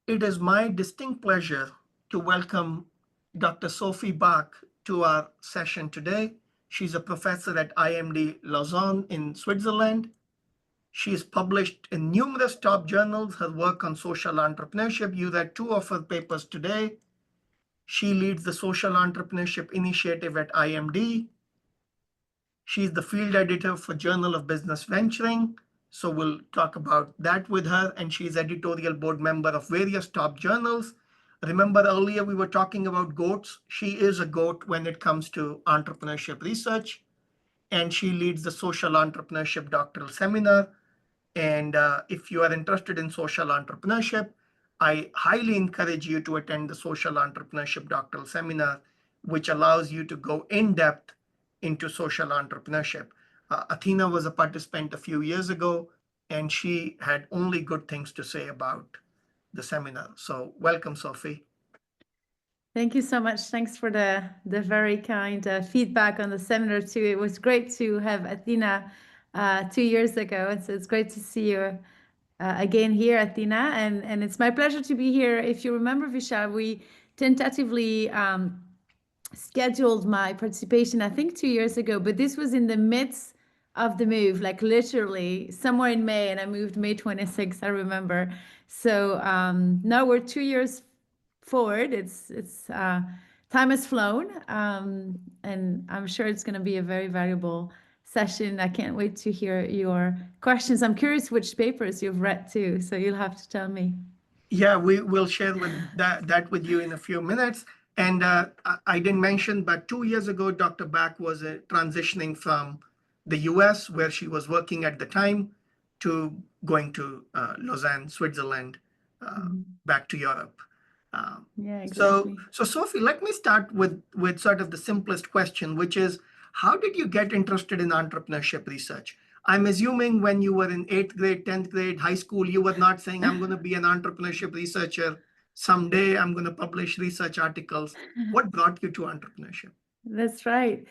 It is my distinct pleasure to welcome Dr. Sophie Bacq to our session today. She's a professor at IMD Lausanne in Switzerland. She is published in numerous top journals. Her work on social entrepreneurship, you read two of her papers today. She leads the Social Entrepreneurship Initiative at IMD. She's the field editor for Journal of Business Venturing. So we'll talk about that with her. And she's editorial board member of various top journals. Remember earlier we were talking about goats. She is a goat when it comes to entrepreneurship research. And she leads the Social Entrepreneurship Doctoral Seminar. And if you are interested in social entrepreneurship, I highly encourage you to attend the Social Entrepreneurship Doctoral Seminar, which allows you to go in depth into social entrepreneurship. Athena was a participant a few years ago, and she had only good things to say about the seminar. So welcome, Sophie. Thank you so much. Thanks for the very kind feedback on the seminar too. It was great to have Athena 2 years ago, and so it's great to see you again here, Athena. And it's my pleasure to be here. If you remember, Vishal, we tentatively scheduled my participation, I think 2 years ago, but this was in the midst of the move, like literally somewhere in May, and I moved May 26th, I remember. So now we're 2 years forward. It's time has flown, and I'm sure it's going to be a very valuable session. I can't wait to hear your questions. I'm curious which papers you've read too, so you'll have to tell me. Yeah, we will share that with you in a few minutes. And I didn't mention, but 2 years ago, Dr. Bacq was transitioning from the US, where she was working at the time, to going to Lausanne, Switzerland, back to Europe. Yeah, exactly. So Sophie, let me start with sort of the simplest question, which is, how did you get interested in entrepreneurship research? I'm assuming when you were in 8th grade, 10th grade, high school, you were not saying, I'm going to be an entrepreneurship researcher. Someday I'm going to publish research articles. What brought you to entrepreneurship? That's right.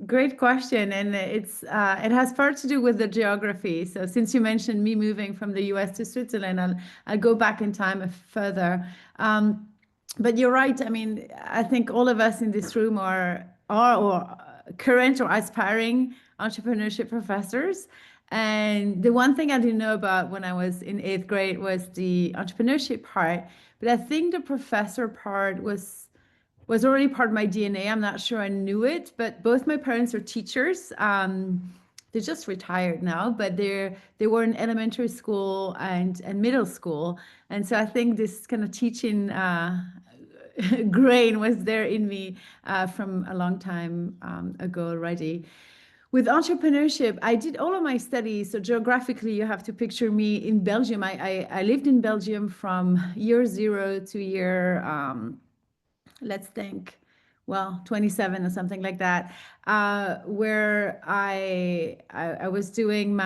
Great question. And it has part to do with the geography. So since you mentioned me moving from the US to Switzerland, I'll go back in time further. But you're right. I mean, I think all of us in this room are or current or aspiring entrepreneurship professors. And the one thing I didn't know about when I was in 8th grade was the entrepreneurship part. But I think the professor part was already part of my DNA. I'm not sure I knew it, but both my parents are teachers. They're just retired now, but they were in elementary school and middle school. And so I think this kind of teaching grain was there in me from a long time ago already. With entrepreneurship, I did all of my studies. So geographically, you have to picture me in Belgium. I lived in Belgium from year 0 to year let's think, well, 27 or something like that, where I was doing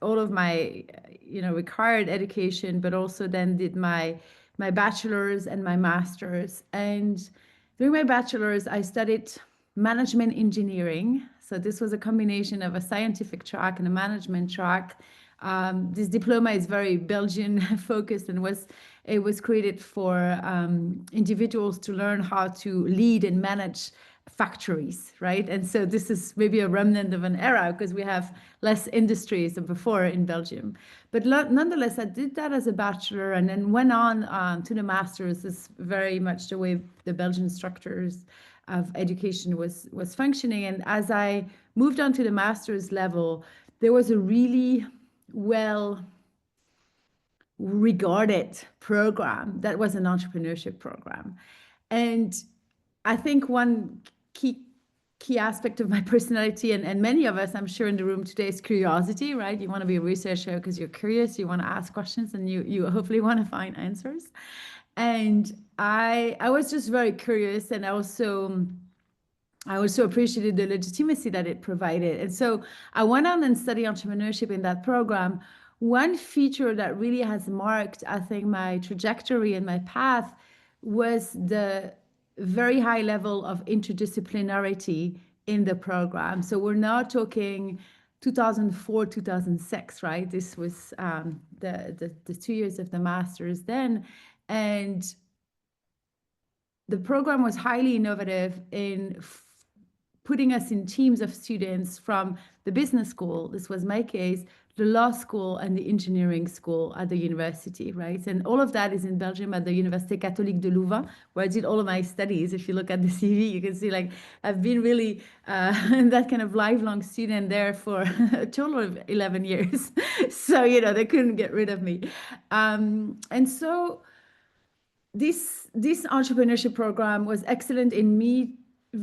all of my required education, but also then did my bachelor's and my master's. And during my bachelor's, I studied management engineering. So this was a combination of a scientific track and a management track. This diploma is very Belgian focused, and it was created for individuals to learn how to lead and manage factories, right? And so this is maybe a remnant of an era because we have less industries than before in Belgium. But nonetheless, I did that as a bachelor and then went on to the master's. This is very much the way the Belgian structures of education was functioning. And as I moved on to the master's level, there was a really well regarded program that was an entrepreneurship program. And I think one key aspect of my personality, and many of us, I'm sure, in the room today, is curiosity, right? You want to be a researcher because you're curious, you want to ask questions, and you hopefully want to find answers. And I was just very curious, and I also appreciated the legitimacy that it provided. And so I went on and studied entrepreneurship in that program. One feature that really has marked, I think, my trajectory and my path was the very high level of interdisciplinarity in the program. So we're now talking 2004, 2006, right? This was the 2 years of the master's then. And the program was highly innovative in putting us in teams of students from the business school, this was my case, the law school and the engineering school at the university, right? And all of that is in Belgium at the Université Catholique de Louvain, where I did all of my studies. If you look at the CV, you can see like I've been really that kind of lifelong student there for a total of 11 years. So, you know, they couldn't get rid of me. And so this entrepreneurship program was excellent in me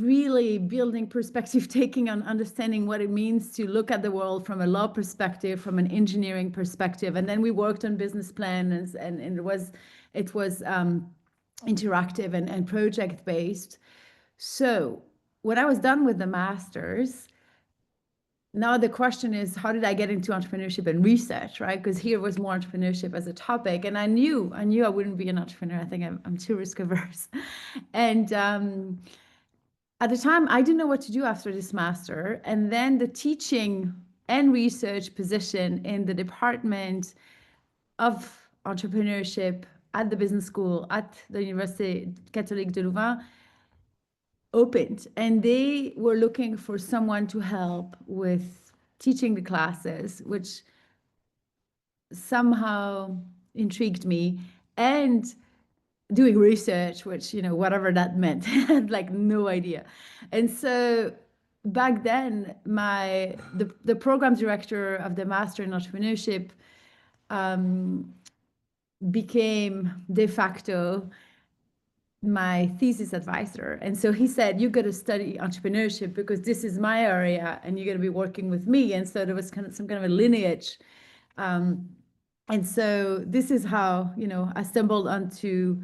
really building perspective, taking on understanding what it means to look at the world from a law perspective, from an engineering perspective. And then we worked on business plans, and it was interactive and project based. So when I was done with the master's, now the question is, how did I get into entrepreneurship and research, right? Because here was more entrepreneurship as a topic, and I knew I wouldn't be an entrepreneur. I think I'm too risk averse, and at the time, I didn't know what to do after this master. And then the teaching and research position in the Department of Entrepreneurship at the business school at the Université Catholique de Louvain opened. And they were looking for someone to help with teaching the classes, which somehow intrigued me. And doing research, which, you know, whatever that meant, I had like no idea. And so back then, the program director of the Master in Entrepreneurship became de facto my thesis advisor. And so he said, you got to study entrepreneurship because this is my area and you're going to be working with me. And so there was kind of some kind of a lineage. And so this is how, you know, I stumbled onto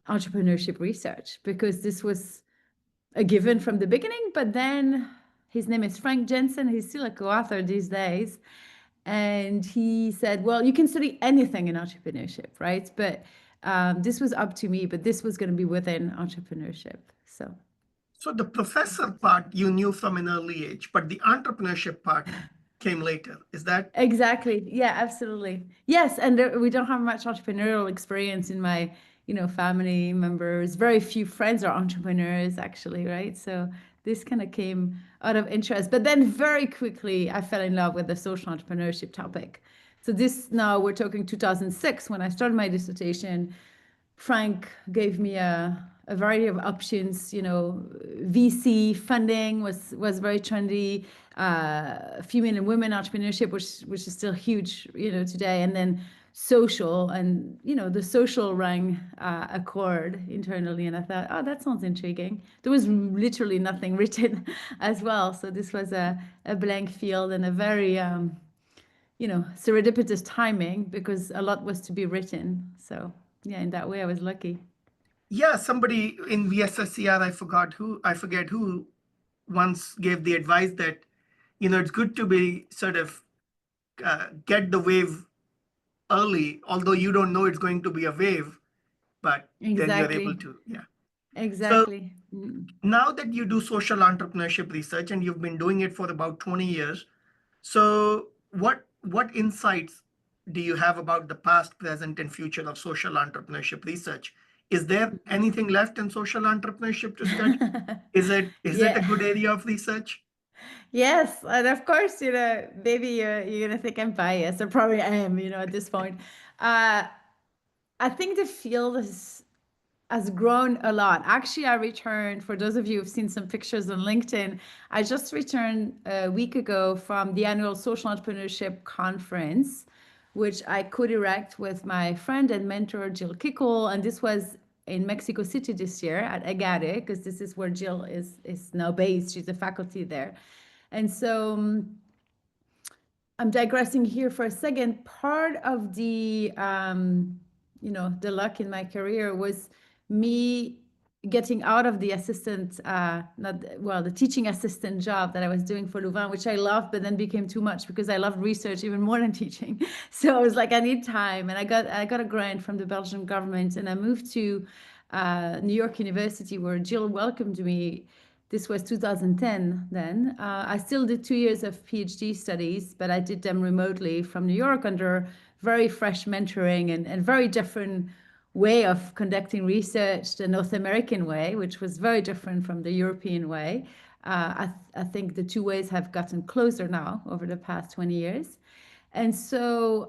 entrepreneurship research, because this was a given from the beginning. But then his name is Frank Jensen. He's still a co-author these days. And he said, well, you can study anything in entrepreneurship, right? But this was up to me, but this was going to be within entrepreneurship. So the professor part you knew from an early age, but the entrepreneurship part came later. Is that? Exactly. Yeah, absolutely. Yes. And we don't have much entrepreneurial experience in my, you know, family members. Very few friends are entrepreneurs, actually, right? So this kind of came out of interest. But then very quickly, I fell in love with the social entrepreneurship topic. So this, now we're talking 2006, when I started my dissertation. Frank gave me a variety of options. You know, VC funding was very trendy. Female and women entrepreneurship, which is still huge, you know, today. And then social, and you know, the social rang a chord internally. And I thought, oh, that sounds intriguing. There was literally nothing written as well, so this was a blank field and a very you know, serendipitous timing, because a lot was to be written. So yeah, in that way, I was lucky. Yeah, somebody in VSSCR, I forget who, once gave the advice that, you know, it's good to be sort of get the wave early, although you don't know it's going to be a wave, but then you're able Exactly. to, yeah. So Exactly. now that you do social entrepreneurship research and you've been doing it for about 20 years, so what insights do you have about the past, present, and future of social entrepreneurship research? Is there anything left in social entrepreneurship to study? Is it a good Yeah. area of research? Yes, and of course, you know, maybe you're gonna think I'm biased. I probably am, you know, at this point. I think the field has grown a lot. Actually, I returned, for those of you who've seen some pictures on LinkedIn, I just returned a week ago from the annual Social Entrepreneurship Conference, which I co-direct with my friend and mentor, Jill Kickel. And this was in Mexico City this year at Agate, because this is where Jill is now based. She's a faculty there. And so I'm digressing here for a second. Part of the, you know, the luck in my career was me getting out of the assistant, the teaching assistant job that I was doing for Louvain, which I loved, but then became too much because I loved research even more than teaching. So I was like, I need time, and I got a grant from the Belgian government, and I moved to New York University, where Jill welcomed me This was 2010 then. I still did 2 years of PhD studies, but I did them remotely from New York under very fresh mentoring and very different way of conducting research, the North American way, which was very different from the European way. I think the two ways have gotten closer now over the past 20 years. And so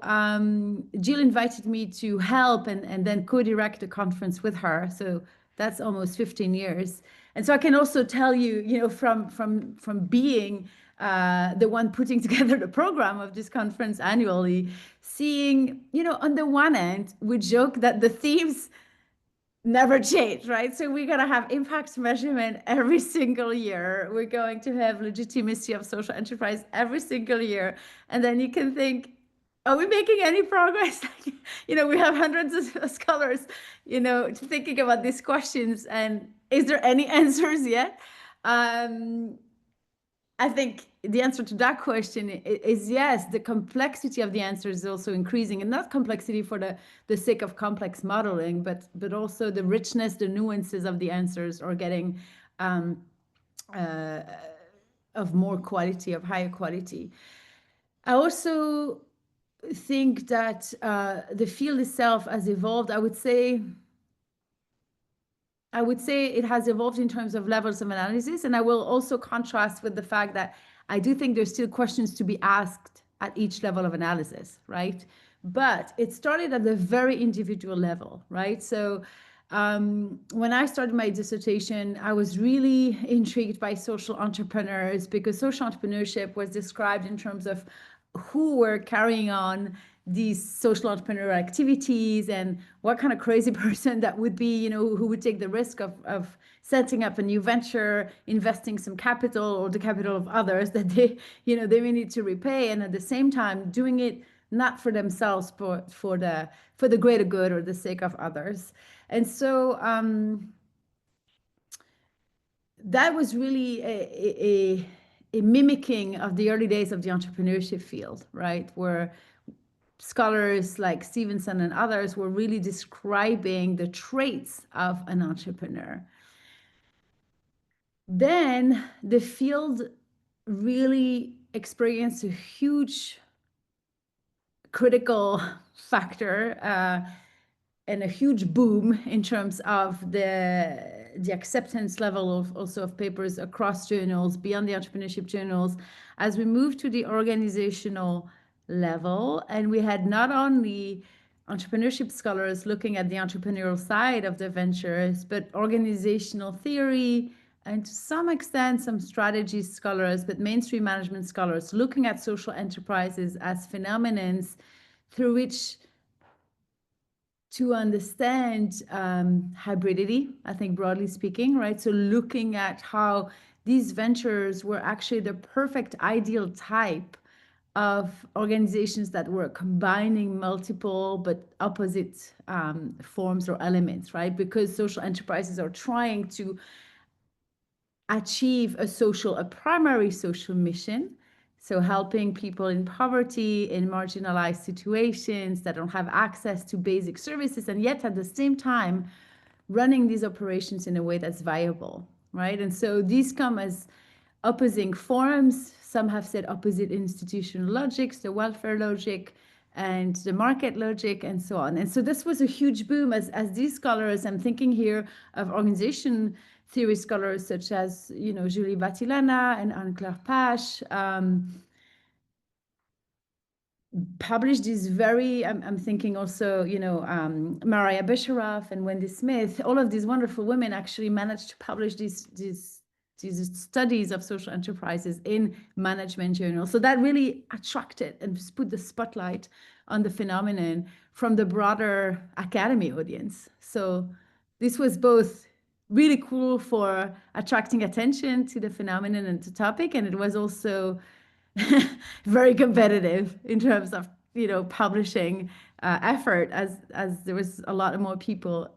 Jill invited me to help and then co-direct a conference with her. So that's almost 15 years. And so I can also tell you, from being the one putting together the program of this conference annually, seeing, on the one end, we joke that the themes never change, right? So we're going to have impact measurement every single year. We're going to have legitimacy of social enterprise every single year. And then you can think, are we making any progress? We have hundreds of scholars, thinking about these questions. And is there any answers yet? I think the answer to that question is yes. The complexity of the answer is also increasing, and not complexity for the sake of complex modeling, but also the richness, the nuances of the answers are getting of more quality, of higher quality. I also think that the field itself has evolved. I would say it has evolved in terms of levels of analysis. And I will also contrast with the fact that I do think there's still questions to be asked at each level of analysis, right? But it started at the very individual level, right? So when I started my dissertation, I was really intrigued by social entrepreneurs, because social entrepreneurship was described in terms of who were carrying on these social entrepreneurial activities and what kind of crazy person that would be, who would take the risk of setting up a new venture, investing some capital or the capital of others that they may need to repay, and at the same time doing it not for themselves, but for the greater good or the sake of others. And so that was really a mimicking of the early days of the entrepreneurship field, right? Where scholars like Stevenson and others were really describing the traits of an entrepreneur. Then the field really experienced a huge critical factor and a huge boom in terms of the acceptance level of also of papers across journals, beyond the entrepreneurship journals, as we moved to the organizational level. And we had not only entrepreneurship scholars looking at the entrepreneurial side of the ventures, but organizational theory, and to some extent, some strategy scholars, but mainstream management scholars looking at social enterprises as phenomenons through which to understand hybridity, I think broadly speaking, right? So looking at how these ventures were actually the perfect ideal type of organizations that were combining multiple but opposite forms or elements, right? Because social enterprises are trying to achieve a primary social mission. So helping people in poverty, in marginalized situations that don't have access to basic services, and yet at the same time, running these operations in a way that's viable, right? And so these come as opposing forms. Some have said opposite institutional logics, the welfare logic and the market logic, and so on. And so this was a huge boom as these scholars, I'm thinking here of organization theory scholars such as, Julie Batilana and Anne-Claire Pache, published these I'm thinking also, Mariah Bisharoff and Wendy Smith, all of these wonderful women actually managed to publish these studies of social enterprises in management journals. So that really attracted and just put the spotlight on the phenomenon from the broader academy audience. So this was both really cool for attracting attention to the phenomenon and the topic, and it was also very competitive in terms of publishing effort, as there was a lot more people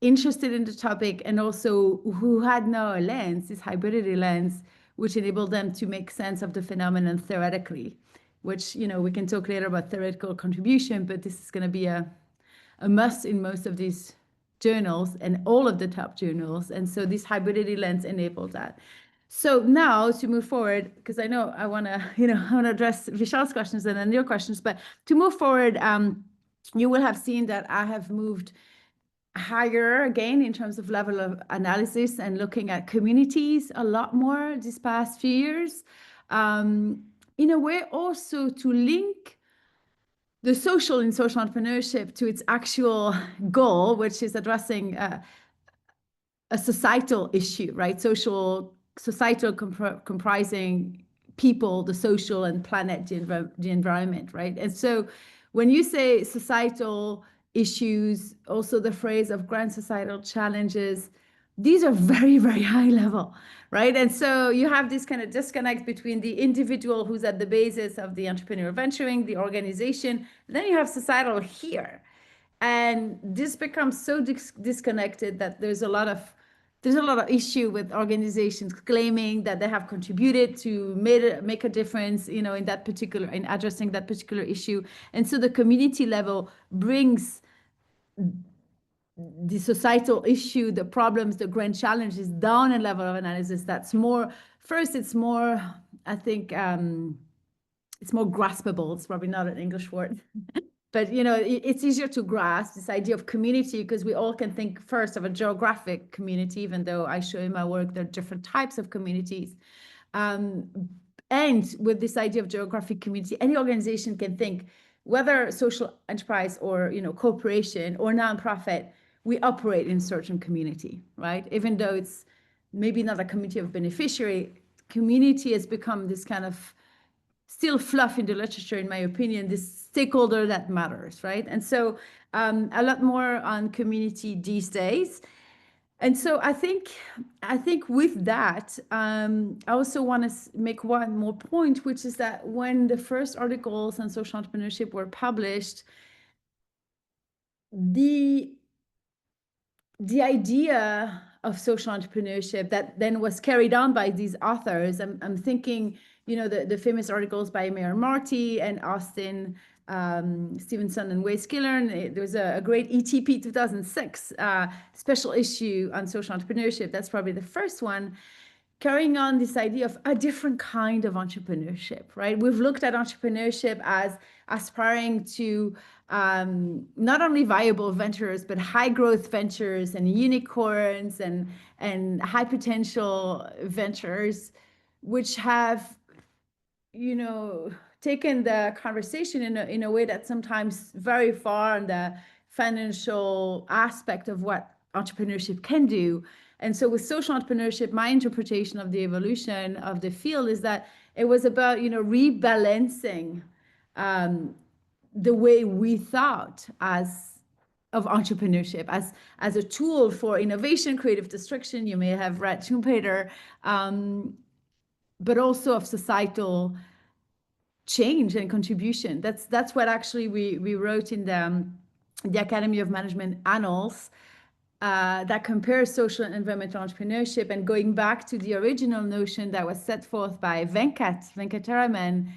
interested in the topic, and also who had now a lens, this hybridity lens, which enabled them to make sense of the phenomenon theoretically, which we can talk later about theoretical contribution, but this is going to be a must in most of these journals and all of the top journals. And so this hybridity lens enabled that. So now to move forward, because I know I want to, I want to address Vishal's questions and then your questions, but to move forward, you will have seen that I have moved higher again in terms of level of analysis and looking at communities a lot more these past few years. In a way also to link the social in social entrepreneurship to its actual goal, which is addressing a societal issue, right? Societal comprising people, the social, and planet, the environment, right? And so when you say societal issues, also the phrase of grand societal challenges, these are very, very high level, right? And so you have this kind of disconnect between the individual who's at the basis of the entrepreneurial venturing, the organization, and then you have societal here. And this becomes so disconnected that there's a lot of issue with organizations claiming that they have contributed to make a difference, in that particular, in addressing that particular issue. And so the community level brings the societal issue, the problems, the grand challenges down a level of analysis that's more, first, it's more, I think, it's more graspable. It's probably not an English word. But, it's easier to grasp this idea of community because we all can think first of a geographic community, even though I show in my work there are different types of communities. And with this idea of geographic community, any organization can think, whether social enterprise or, corporation or nonprofit, we operate in a certain community, right? Even though it's maybe not a community of beneficiary, community has become this kind of still fluff in the literature, in my opinion, this stakeholder that matters, right? And so a lot more on community these days. And so I think with that, I also want to make one more point, which is that when the first articles on social entrepreneurship were published, the idea of social entrepreneurship that then was carried on by these authors, I'm thinking, the famous articles by Mayor Marty and Austin Stevenson and Wade Skillern. There was a great ETP 2006 special issue on social entrepreneurship. That's probably the first one, carrying on this idea of a different kind of entrepreneurship, right? We've looked at entrepreneurship as aspiring to not only viable ventures, but high growth ventures and unicorns and high potential ventures, which have, taken the conversation in a way that's sometimes very far on the financial aspect of what entrepreneurship can do. And so with social entrepreneurship, my interpretation of the evolution of the field is that it was about, rebalancing the way we thought of entrepreneurship as a tool for innovation, creative destruction. You may have read Schumpeter, but also of societal change and contribution. That's what actually we wrote in the Academy of Management Annals, that compares social and environmental entrepreneurship, and going back to the original notion that was set forth by Venkataraman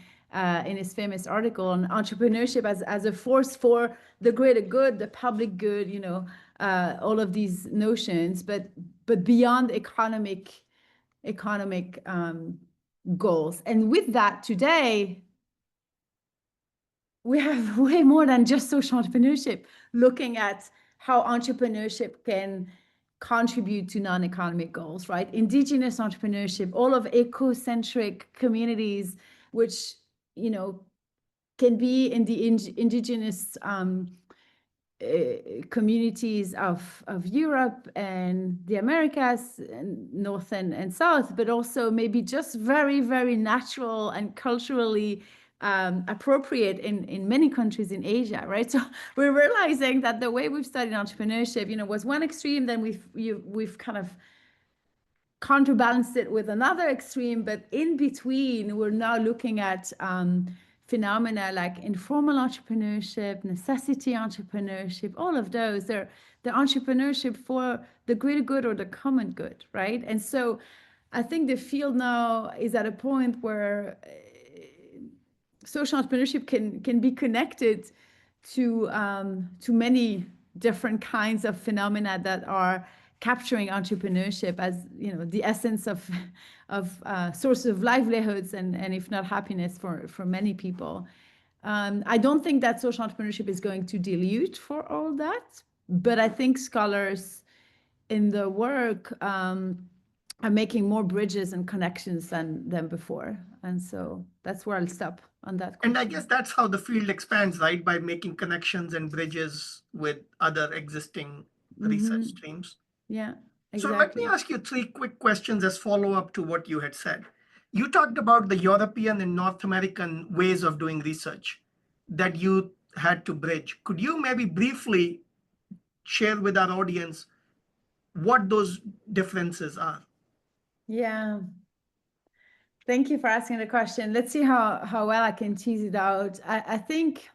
in his famous article on entrepreneurship as a force for the greater good, the public good, all of these notions, but beyond economic goals. And with that, today, we have way more than just social entrepreneurship, looking at how entrepreneurship can contribute to non-economic goals, right? Indigenous entrepreneurship, all of eco-centric communities, which, can be in the indigenous communities of Europe and the Americas, and North and South, but also maybe just very, very natural and culturally appropriate in many countries in Asia, right? So we're realizing that the way we've studied entrepreneurship, was one extreme, then we've kind of counterbalanced it with another extreme, but in between, we're now looking at phenomena like informal entrepreneurship, necessity entrepreneurship, all of those. They're the entrepreneurship for the greater good or the common good, right? And so I think the field now is at a point where social entrepreneurship can be connected to many different kinds of phenomena that are capturing entrepreneurship as, the essence of source of livelihoods and if not happiness for many people. I don't think that social entrepreneurship is going to dilute for all that, but I think scholars in the work are making more bridges and connections than before. And so that's where I'll stop on that question. And I guess that's how the field expands, right? By making connections and bridges with other existing research streams. Yeah, So let me exactly. ask you three quick questions as follow-up to what you had said. You talked about the European and North American ways of doing research that you had to bridge. Could you maybe briefly share with our audience what those differences are? Yeah. Thank you for asking the question. Let's see how well I can tease it out. I think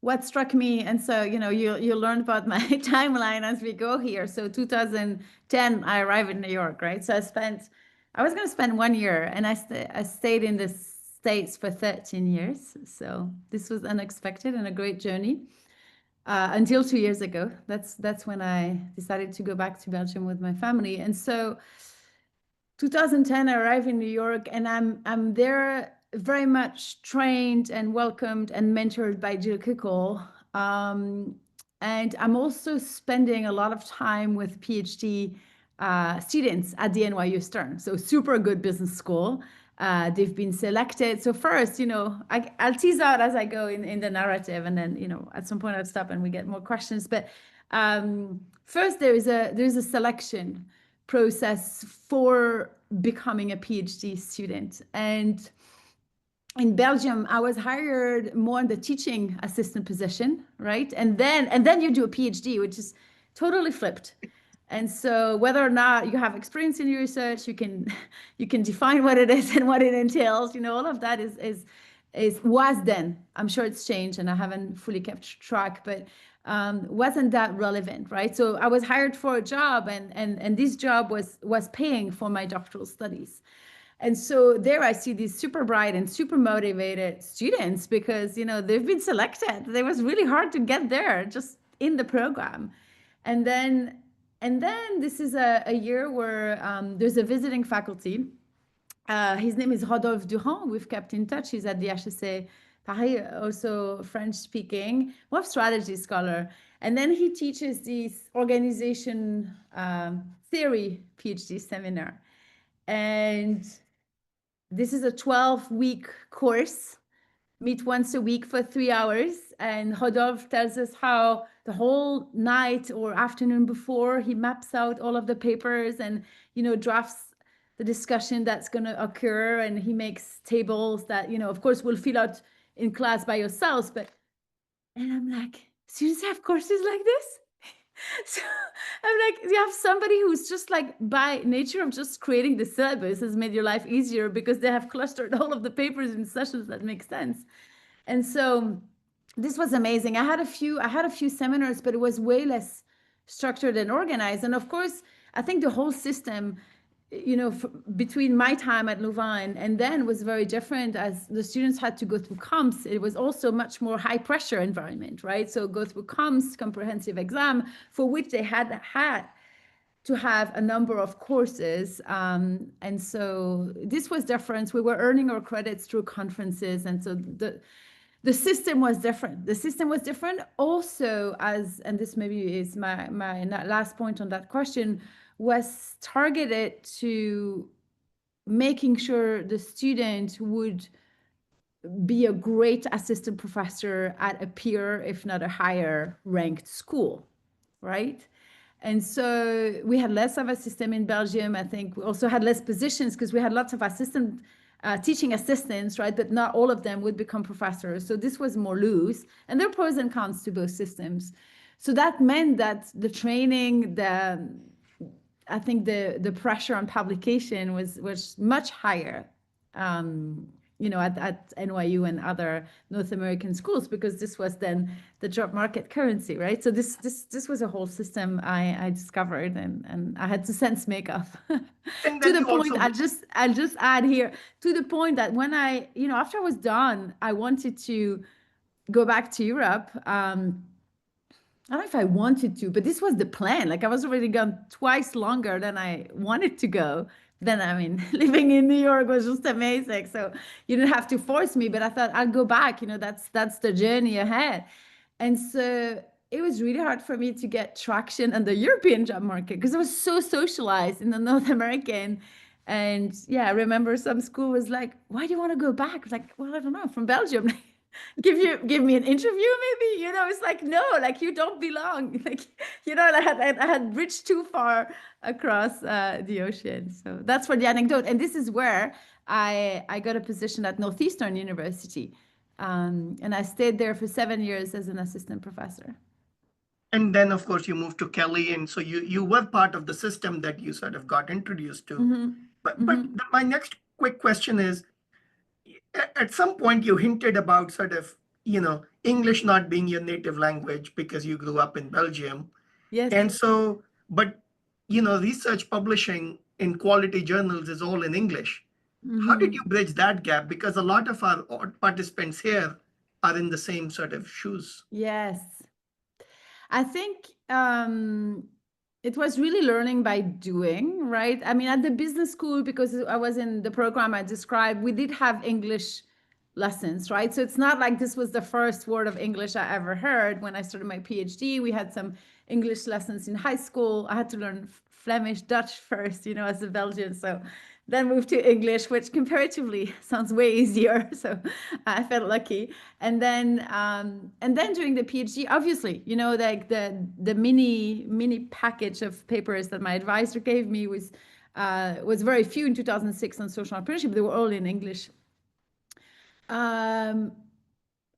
what struck me, and so you learned about my timeline as we go here. So 2010, I arrived in New York, right? So I was going to spend 1 year, and I stayed in the States for 13 years. So this was unexpected and a great journey until 2 years ago. That's when I decided to go back to Belgium with my family, and so 2010, I arrived in New York, and I'm there very much trained and welcomed and mentored by Jill Kickle. And I'm also spending a lot of time with PhD students at the NYU Stern, so super good business school. They've been selected. So first, I'll tease out as I go in the narrative, and then at some point I'll stop and we get more questions. But first, there's a selection process for becoming a PhD student. And in Belgium, I was hired more in the teaching assistant position, right? And then you do a PhD, which is totally flipped. And so whether or not you have experience in your research, you can define what it is and what it entails. All of that was then. I'm sure it's changed and I haven't fully kept track, but wasn't that relevant, right? So I was hired for a job, and this job was paying for my doctoral studies. And so there I see these super bright and super motivated students because, they've been selected. It was really hard to get there just in the program. And then this is a year where there's a visiting faculty. His name is Rodolphe Durand. We've kept in touch. He's at the HEC Paris, also French speaking, more strategy scholar. And then he teaches this organization theory PhD seminar. And this is a 12-week course, meet once a week for 3 hours. And Rodolphe tells us how the whole night or afternoon before, he maps out all of the papers and, drafts the discussion that's going to occur. And he makes tables that, of course, will fill out in class by yourselves. And I'm like, students have courses like this? So I'm like, you have somebody who's just like by nature of just creating the syllabus has made your life easier because they have clustered all of the papers in sessions that make sense. And so this was amazing. I had a few seminars, but it was way less structured and organized. And of course, I think the whole system, between my time at Louvain and then was very different as the students had to go through comps. It was also much more high pressure environment, right? So go through comps, comprehensive exam, for which they had to have a number of courses. And so this was different. We were earning our credits through conferences. And so the system was different. The system was different also and this maybe is my last point on that question, was targeted to making sure the student would be a great assistant professor at a peer, if not a higher ranked school, right? And so we had less of a system in Belgium. I think we also had less positions because we had lots of teaching assistants, right? But not all of them would become professors. So this was more loose. And there are pros and cons to both systems. So that meant that the training, I think the pressure on publication was much higher, at NYU and other North American schools, because this was then the job market currency, right? So this was a whole system I discovered, and I had to sense makeup. To the point, I'll just add here, to the point that when after I was done, I wanted to go back to Europe. I don't know if I wanted to, but this was the plan. Like I was already gone twice longer than I wanted to go. Then, I mean, living in New York was just amazing. So you didn't have to force me, but I thought I'll go back. That's the journey ahead. And so it was really hard for me to get traction on the European job market because I was so socialized in the North American. And yeah, I remember some school was like, "Why do you want to go back?" I was like, "Well, I don't know, from Belgium." Give me an interview, maybe. It's like, no, like you don't belong. Like, I had reached too far across the ocean. So that's for the anecdote. And this is where I got a position at Northeastern University. And I stayed there for 7 years as an assistant professor. And then, of course, you moved to Kelly, and so you were part of the system that you sort of got introduced to. Mm-hmm. But Mm-hmm. my next quick question is, at some point you hinted about sort of, English not being your native language because you grew up in Belgium. Yes. And so, but, research publishing in quality journals is all in English. How did Mm-hmm. you bridge that gap? Because a lot of our participants here are in the same sort of shoes. Yes. I think it was really learning by doing, right? I mean, at the business school, because I was in the program I described, we did have English lessons, right? So it's not like this was the first word of English I ever heard. When I started my PhD, we had some English lessons in high school. I had to learn Flemish, Dutch first, as a Belgian. So then moved to English, which comparatively sounds way easier. So I felt lucky. And then during the PhD, obviously, like the mini package of papers that my advisor gave me was very few in 2006 on social entrepreneurship. They were all in English. Um,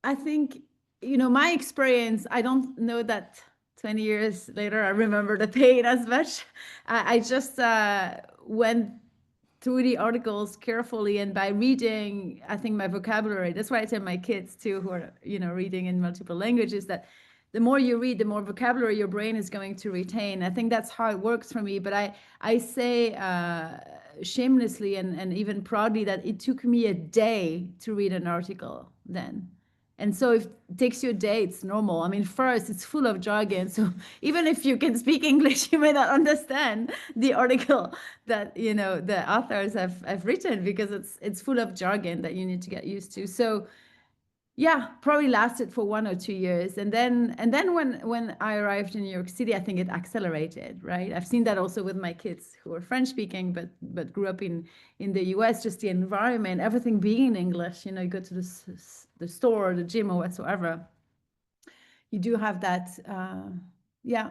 I think, my experience, I don't know that 20 years later, I remember the pain as much. I just went through the articles carefully, and by reading, I think my vocabulary, that's why I tell my kids too, who are, reading in multiple languages, that the more you read, the more vocabulary your brain is going to retain. I think that's how it works for me. But I say shamelessly and even proudly that it took me a day to read an article then. And so if it takes you a day, it's normal. I mean, first, it's full of jargon. So even if you can speak English, you may not understand the article that, the authors have written, because it's full of jargon that you need to get used to. So yeah, probably lasted for 1 or 2 years. And then when I arrived in New York City, I think it accelerated, right? I've seen that also with my kids who are French speaking, but grew up in the US, just the environment, everything being in English. You go to the store, the gym, or whatsoever. You do have that, yeah.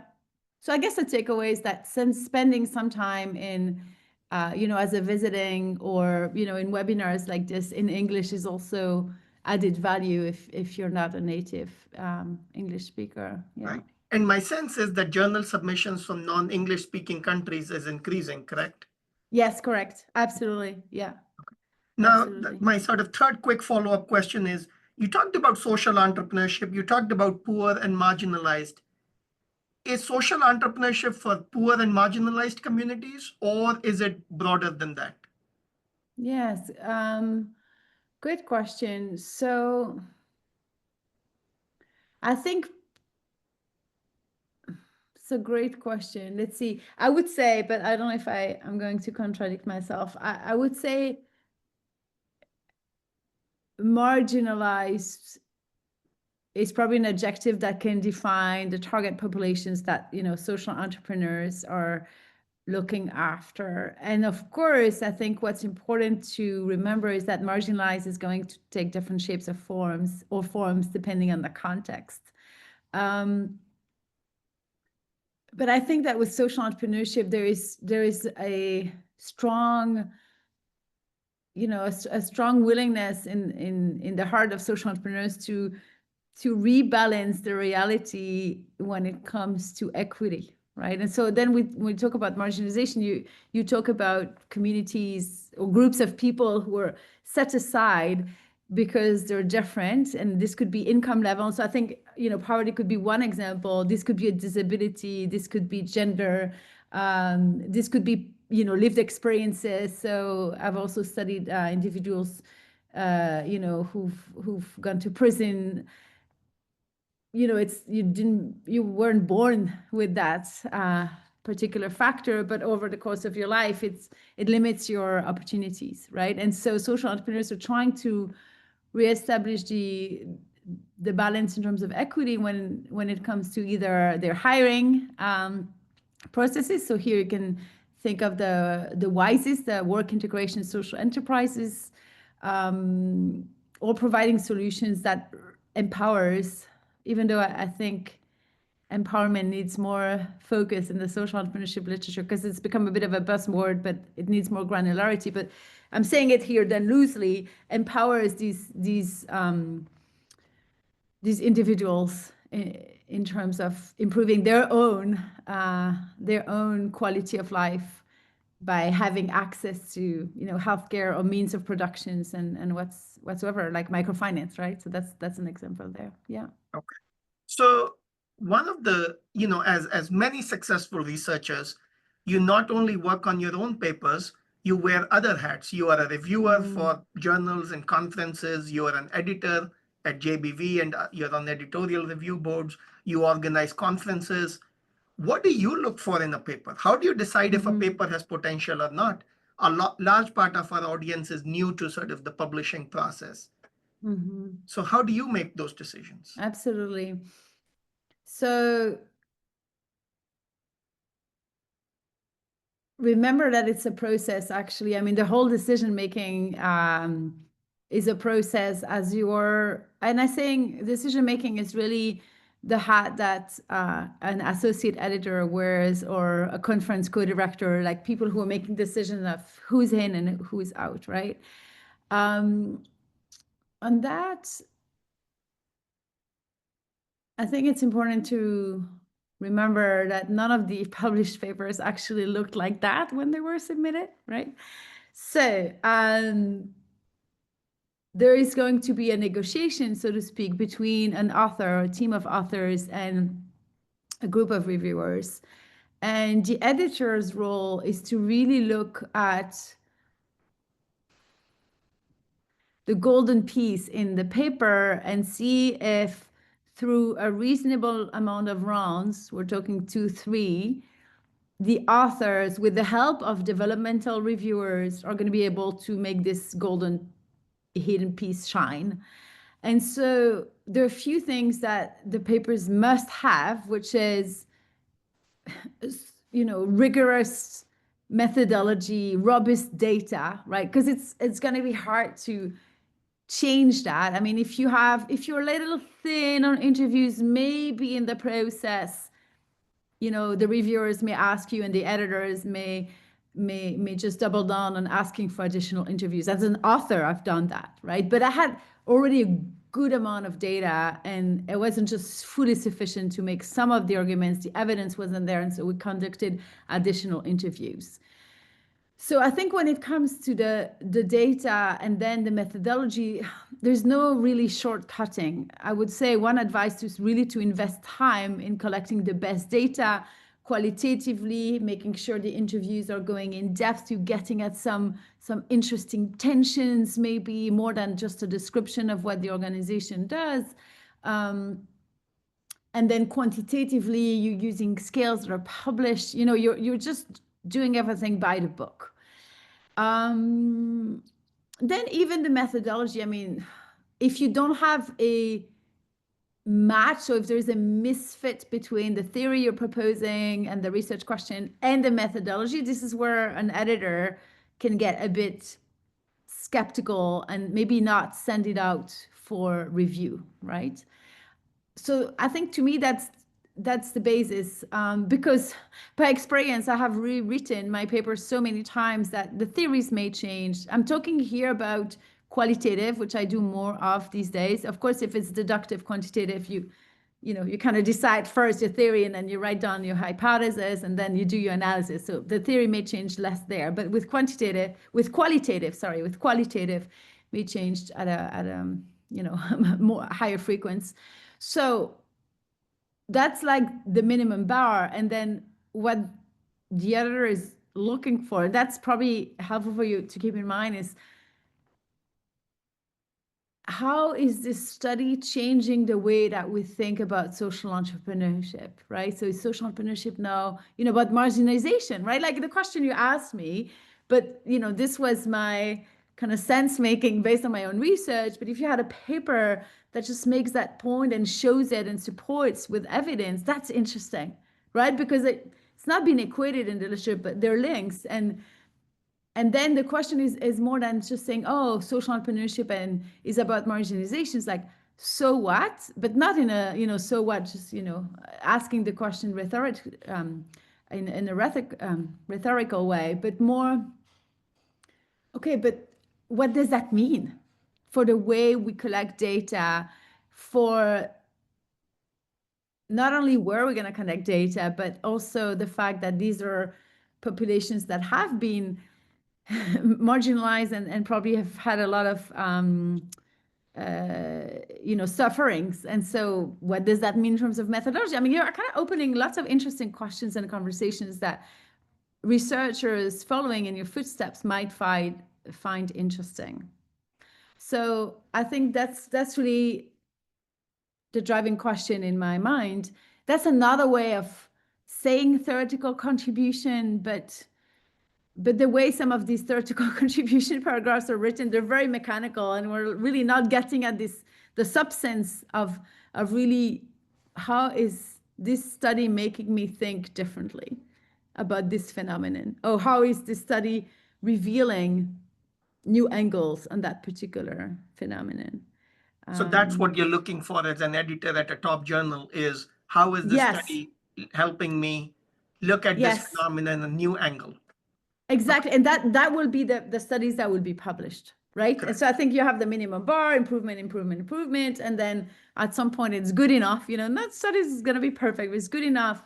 So I guess the takeaway is that since spending some time in, as a visiting, or, in webinars like this in English, is also added value if you're not a native English speaker. Yeah. Right. And my sense is that journal submissions from non-English speaking countries is increasing, correct? Yes, correct. Absolutely. Yeah. Now, Absolutely. my sort of third quick follow-up question is, you talked about social entrepreneurship, you talked about poor and marginalized. Is social entrepreneurship for poor and marginalized communities, or is it broader than that? Yes. Good question. So I think it's a great question. Let's see. I would say, but I don't know if I'm going to contradict myself. I would say marginalized is probably an adjective that can define the target populations that, social entrepreneurs are looking after. And of course, I think what's important to remember is that marginalized is going to take different shapes of forms depending on the context. But I think that with social entrepreneurship, there is a strong, a strong willingness in the heart of social entrepreneurs to rebalance the reality when it comes to equity, right? And so then when we talk about marginalization, you talk about communities or groups of people who are set aside because they're different, and this could be income level. So I think, poverty could be one example. This could be a disability. This could be gender. This could be, lived experiences. So I've also studied individuals, who've gone to prison. you weren't born with that particular factor, but over the course of your life, it limits your opportunities, right? And so social entrepreneurs are trying to reestablish the balance in terms of equity when it comes to either their hiring processes. So here you can think of the WISEs, the work integration social enterprises, or providing solutions that empowers, even though I think empowerment needs more focus in the social entrepreneurship literature because it's become a bit of a buzzword, but it needs more granularity. But I'm saying it here then loosely, empowers these individuals in terms of improving their own quality of life by having access to healthcare or means of productions and whatsoever, like microfinance, right? So that's an example there. Yeah. Okay. So one of the, as many successful researchers, you not only work on your own papers, you wear other hats. You are a reviewer for journals and conferences. You are an editor at JBV, and you're on editorial review boards. You organize conferences. What do you look for in a paper? How do you decide if a paper has potential or not? A large part of our audience is new to sort of the publishing process. So how do you make those decisions? Absolutely. So remember that it's a process, actually. I mean, the whole decision making is a process and I'm saying decision making is really the hat that an associate editor wears, or a conference co-director, like people who are making decisions of who's in and who's out, right? On that, I think it's important to remember that none of the published papers actually looked like that when they were submitted, right? So there is going to be a negotiation, so to speak, between an author, a team of authors, and a group of reviewers. And the editor's role is to really look at the golden piece in the paper and see if through a reasonable amount of rounds, we're talking 2, 3, the authors, with the help of developmental reviewers, are going to be able to make this golden hidden piece shine. And so there are a few things that the papers must have, which is, rigorous methodology, robust data, right? Because it's going to be hard to change that. I mean, if you're a little thin on interviews, maybe in the process, the reviewers may ask you, and the editors may just double down on asking for additional interviews. As an author, I've done that, right? But I had already a good amount of data, and it wasn't just fully sufficient to make some of the arguments. The evidence wasn't there, and so we conducted additional interviews. So I think when it comes to the data and then the methodology, there's no really shortcutting. I would say one advice is really to invest time in collecting the best data qualitatively, making sure the interviews are going in depth to getting at some interesting tensions, maybe more than just a description of what the organization does. And then quantitatively, you're using scales that are published. You're just doing everything by the book. Then even the methodology, I mean, if you don't have a match, so if there's a misfit between the theory you're proposing and the research question and the methodology, this is where an editor can get a bit skeptical and maybe not send it out for review, right? So I think to me that's the basis, because by experience I have rewritten my papers so many times that the theories may change. I'm talking here about qualitative, which I do more of these days. Of course, if it's deductive quantitative, you kind of decide first your theory and then you write down your hypothesis and then you do your analysis. So the theory may change less there, but with qualitative may change at a more higher frequency. So that's like the minimum bar. And then what the editor is looking for, that's probably helpful for you to keep in mind, is how is this study changing the way that we think about social entrepreneurship, right? So is social entrepreneurship now, about marginalization, right? Like the question you asked me, but this was my kind of sense making based on my own research. But if you had a paper that just makes that point and shows it and supports with evidence, that's interesting, right? Because it's not been equated in the literature, but there are links. And then the question is more than just saying, oh, social entrepreneurship and is about marginalization. It's like, so what? But not in a, so what, just, asking the question in a rhetorical way, but more, okay, but what does that mean for the way we collect data, for not only where we're going to collect data, but also the fact that these are populations that have been marginalized and probably have had a lot of sufferings. And so what does that mean in terms of methodology? I mean, you're kind of opening lots of interesting questions and conversations that researchers following in your footsteps might find interesting. So I think that's really the driving question in my mind. That's another way of saying theoretical contribution, but the way some of these theoretical contribution paragraphs are written, they're very mechanical, and we're really not getting at the substance of really how is this study making me think differently about this phenomenon? Oh, how is this study revealing new angles on that particular phenomenon? So that's what you're looking for as an editor at a top journal is how is this Yes. study helping me look at this Yes. phenomenon in a new angle? Exactly. And that will be the studies that will be published, right? Correct. And so I think you have the minimum bar, improvement, and then at some point it's good enough, not studies is going to be perfect, but it's good enough.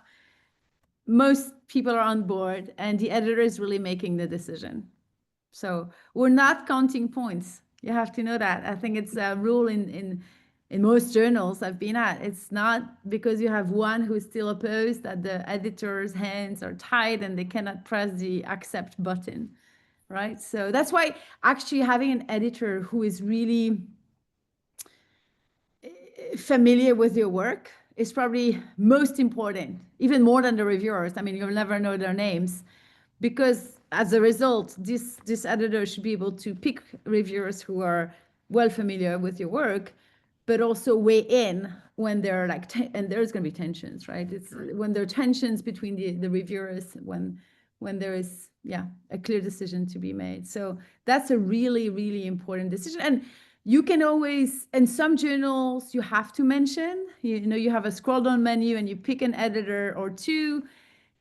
Most people are on board and the editor is really making the decision. So we're not counting points. You have to know that. I think it's a rule in most journals I've been at. It's not because you have one who's still opposed that the editor's hands are tied and they cannot press the accept button, right? So that's why actually having an editor who is really familiar with your work is probably most important, even more than the reviewers. I mean, you'll never know their names, because as a result, this editor should be able to pick reviewers who are well familiar with your work, but also weigh in when there are and there's going to be tensions, right? It's when there are tensions between the reviewers, when there is a clear decision to be made. So that's a really, really important decision. And you can always, in some journals, you have to mention, you have a scroll down menu and you pick an editor or two.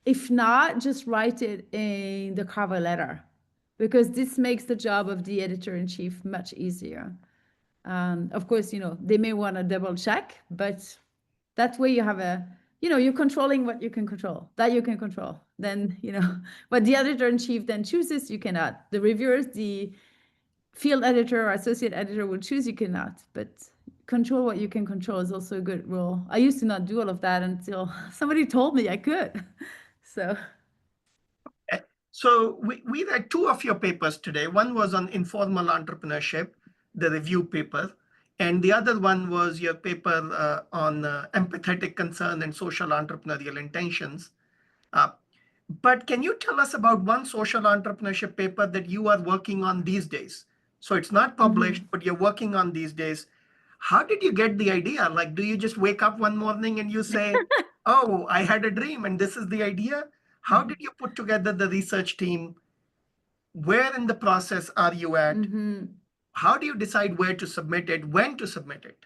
If not, just write it in the cover letter, because this makes the job of the editor-in-chief much easier. Of course, they may want to double check, but that way you have you're controlling what you can control, that you can control. Then, what the editor-in-chief then chooses, you cannot. The reviewers, the field editor or associate editor will choose, you cannot. But control what you can control is also a good rule. I used to not do all of that until somebody told me I could. So we read two of your papers today. One was on informal entrepreneurship, the review paper, and the other one was your paper on empathetic concern and social entrepreneurial intentions. But can you tell us about one social entrepreneurship paper that you are working on these days? So it's not published, but you're working on these days. How did you get the idea? Like, do you just wake up one morning and you say, oh, I had a dream and this is the idea? How did you put together the research team? Where in the process are you at? How do you decide where to submit it, when to submit it?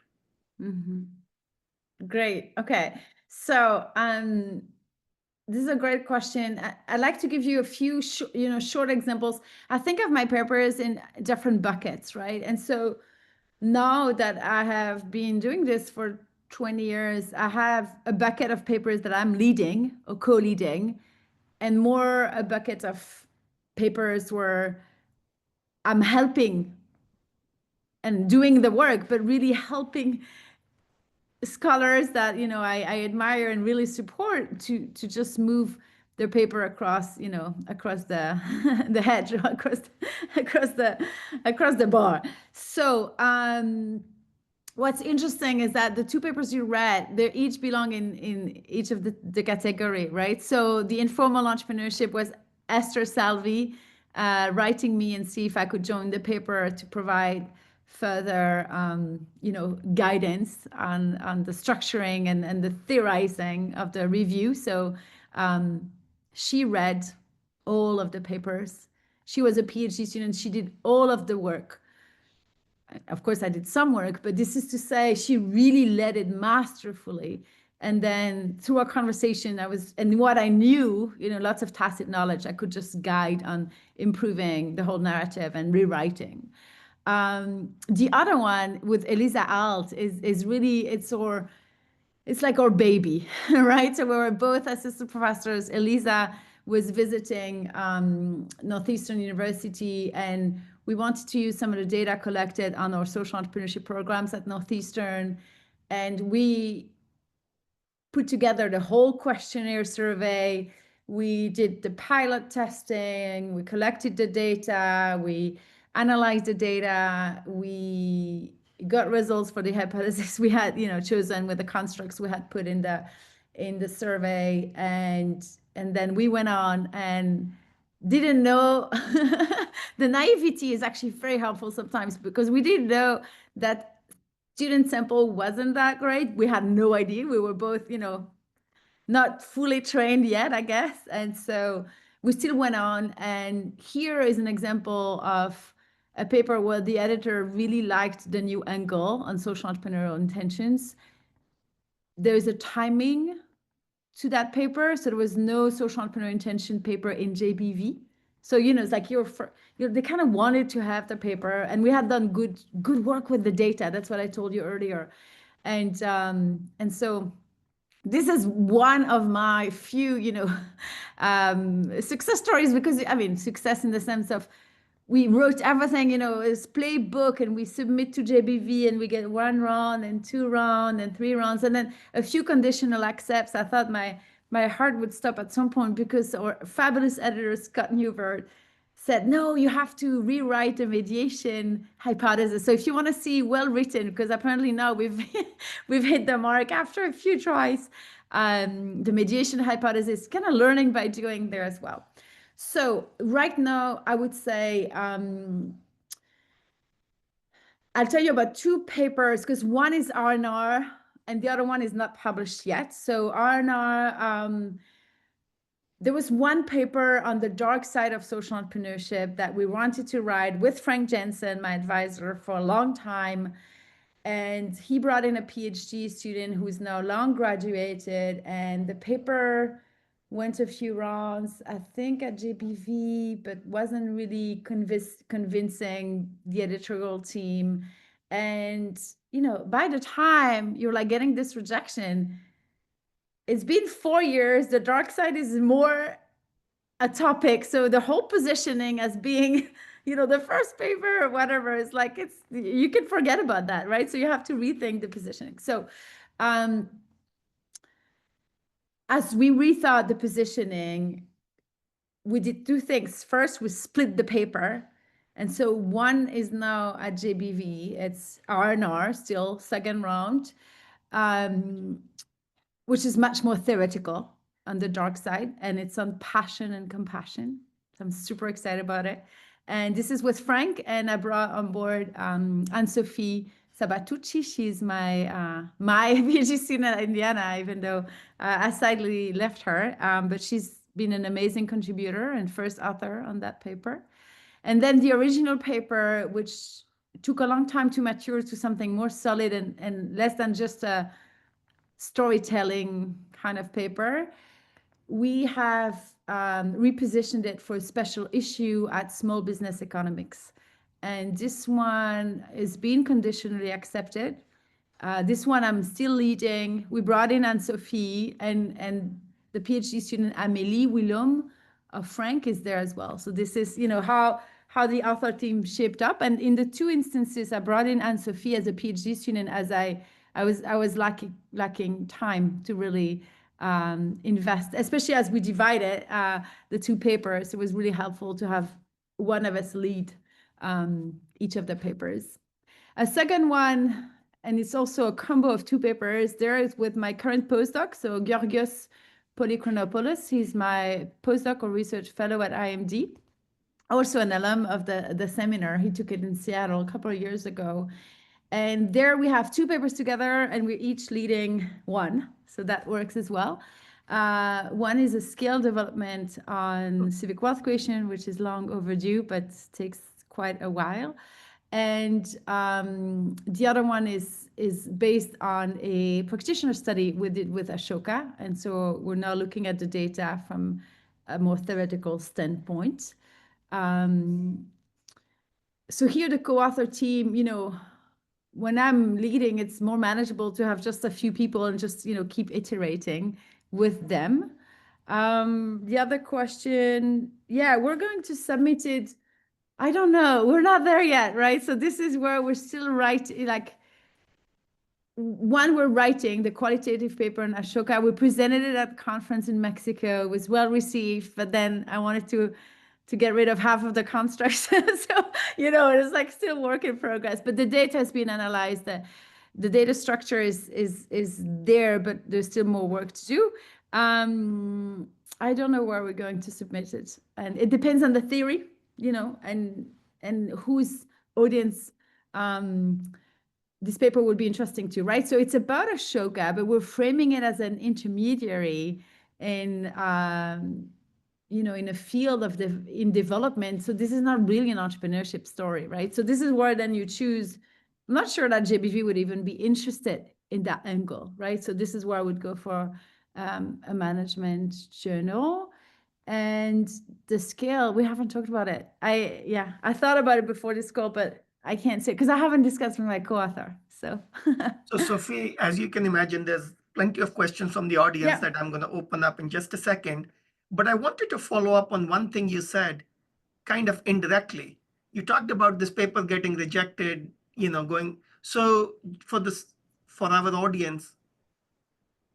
Great. Okay. So this is a great question. I'd like to give you a few short examples. I think of my papers in different buckets, right? And so now that I have been doing this for 20 years, I have a bucket of papers that I'm leading or co-leading, and more a bucket of papers where I'm helping and doing the work, but really helping scholars that I admire and really support to just move their paper across, across the the hedge, across the bar. So what's interesting is that the two papers you read, they each belong in each of the category, right? So the informal entrepreneurship was Esther Salvi writing me and see if I could join the paper to provide further, guidance on the structuring and the theorizing of the review. So she read all of the papers. She was a PhD student. She did all of the work. Of course, I did some work, but this is to say she really led it masterfully. And then through our conversation, and what I knew, lots of tacit knowledge, I could just guide on improving the whole narrative and rewriting. The other one with Elisa Alt is really, it's like our baby, right? So we were both assistant professors. Elisa was visiting Northeastern University, and we wanted to use some of the data collected on our social entrepreneurship programs at Northeastern. And we put together the whole questionnaire survey. We did the pilot testing. We collected the data. We analyzed the data. We got results for the hypothesis we had, chosen with the constructs we had put in the survey, and then we went on and didn't know. The naivety is actually very helpful sometimes, because we didn't know that student sample wasn't that great. We had no idea. We were both, not fully trained yet, I guess. And so we still went on. And here is an example of a paper where the editor really liked the new angle on social entrepreneurial intentions. There's a timing to that paper. So there was no social entrepreneurial intention paper in JBV. So, it's like they kind of wanted to have the paper, and we had done good work with the data. That's what I told you earlier. And so this is one of my few, success stories, because success in the sense of we wrote everything, as playbook, and we submit to JBV, and we get 1 round and 2 rounds and 3 rounds, and then a few conditional accepts. I thought my heart would stop at some point, because our fabulous editor, Scott Newbert, said, no, you have to rewrite the mediation hypothesis. So if you want to see well written, because apparently now we've hit the mark after a few tries, the mediation hypothesis, kind of learning by doing there as well. So right now, I would say, I'll tell you about 2 papers, because one is R&R and the other one is not published yet. So R&R, there was one paper on the dark side of social entrepreneurship that we wanted to write with Frank Jensen, my advisor, for a long time. And he brought in a PhD student who is now long graduated, and the paper went a few rounds, I think, at JBV, but wasn't really convincing the editorial team. And, by the time you're like getting this rejection, it's been 4 years. The dark side is more a topic. So the whole positioning as being, the first paper or whatever, is like, you can forget about that, right? So you have to rethink the positioning. So as we rethought the positioning, we did 2 things. First, we split the paper. And so one is now at JBV. It's R&R, still second round, which is much more theoretical on the dark side. And it's on passion and compassion. So I'm super excited about it. And this is with Frank. And I brought on board Anne-Sophie Sabatucci. She's my PhD student at Indiana, even though I sadly left her. But she's been an amazing contributor and first author on that paper. And then the original paper, which took a long time to mature to something more solid and less than just a storytelling kind of paper, we have repositioned it for a special issue at Small Business Economics. And this one is being conditionally accepted. This one I'm still leading. We brought in Anne-Sophie, and the PhD student Amélie Willum of Frank is there as well. So this is, how the author team shaped up. And in the 2 instances, I brought in Anne-Sophie as a PhD student, as I was lacking time to really invest, especially as we divided the two papers. It was really helpful to have one of us lead each of the papers. A second one, and it's also a combo of two papers, there is with my current postdoc, so Georgios Polychronopoulos. He's my postdoc or research fellow at IMD, also an alum of the seminar. He took it in Seattle a couple of years ago. And there we have two papers together, and we're each leading one. So that works as well. One is a skill development on civic wealth creation, which is long overdue, but takes quite a while. And the other one is based on a practitioner study we did with Ashoka. And so we're now looking at the data from a more theoretical standpoint. So here the co-author team, when I'm leading, it's more manageable to have just a few people and just, keep iterating with them. The other question, we're going to submit it. I don't know. We're not there yet, right? So this is where we're still writing, we're writing the qualitative paper on Ashoka. We presented it at the conference in Mexico. It was well received, but then I wanted to get rid of half of the constructs. So, it's still work in progress, but the data has been analyzed. The data structure is there, but there's still more work to do. I don't know where we're going to submit it. And it depends on the theory, and whose audience this paper would be interesting to, right? So it's about Ashoka, but we're framing it as an intermediary in in a field in development. So this is not really an entrepreneurship story, right? So this is where then you choose. I'm not sure that JBV would even be interested in that angle, right? So this is where I would go for a management journal. And the scale, we haven't talked about it. I thought about it before this call, but I can't say because I haven't discussed with my co-author. So, So Sophie, as you can imagine, there's plenty of questions from the audience that I'm going to open up in just a second. But I wanted to follow up on one thing you said, kind of indirectly. You talked about this paper getting rejected, going. So for our audience,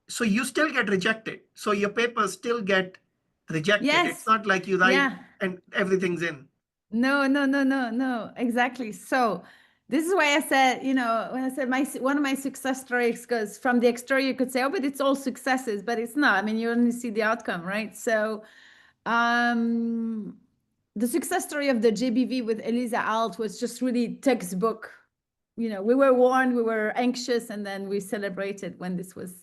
so you still get rejected. So your papers still get rejected. Yes. It's not like you write and everything's in. No, exactly. So this is why I said, when I said one of my success stories, because from the exterior you could say, oh, but it's all successes, but it's not. I mean, you only see the outcome, right? So the success story of the JBV with Elisa Alt was just really textbook. We were warned, we were anxious, and then we celebrated when this was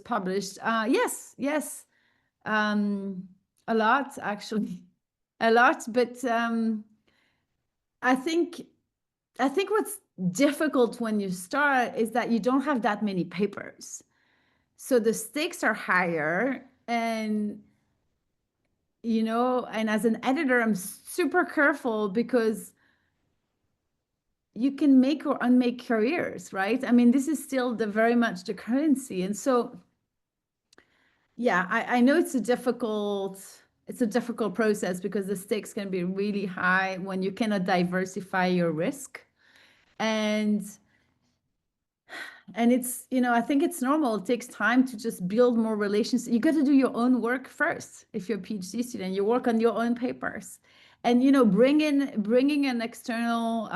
published. Yes, a lot actually. A lot, but I think what's difficult when you start is that you don't have that many papers. So the stakes are higher, and and as an editor, I'm super careful because you can make or unmake careers, right? I mean, this is still very much the currency. And so, I know it's a difficult process because the stakes can be really high when you cannot diversify your risk. And it's, I think it's normal. It takes time to just build more relations. You got to do your own work first. If you're a PhD student, you work on your own papers, and bringing an external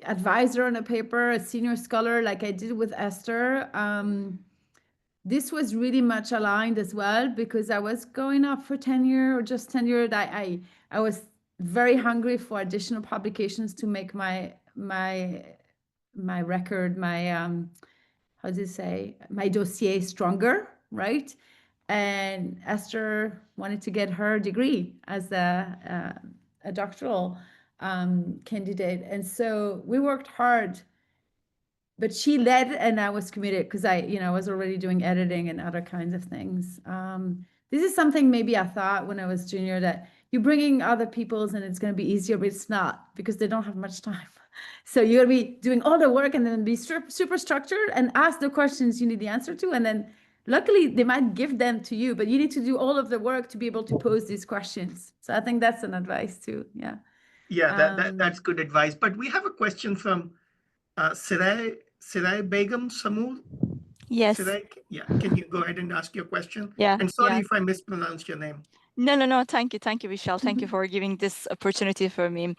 advisor on a paper, a senior scholar, like I did with Esther. This was really much aligned as well because I was going up for tenure or just tenured. I was very hungry for additional publications to make my record, my my dossier stronger, right? And Esther wanted to get her degree as a doctoral candidate, and so we worked hard. But she led, and I was committed because I was already doing editing and other kinds of things. This is something maybe I thought when I was junior that you're bringing other people's and it's going to be easier, but it's not because they don't have much time. So you're going to be doing all the work and then be super structured and ask the questions you need the answer to. And then luckily they might give them to you, but you need to do all of the work to be able to pose these questions. So I think that's an advice too. Yeah. Yeah, that's good advice. But we have a question from Sirai Begum Samul. Yes. Yeah, can you go ahead and ask your question? Yeah. And sorry Yeah. if I mispronounced your name. No. Thank you, Vishal. Thank you for giving this opportunity for me.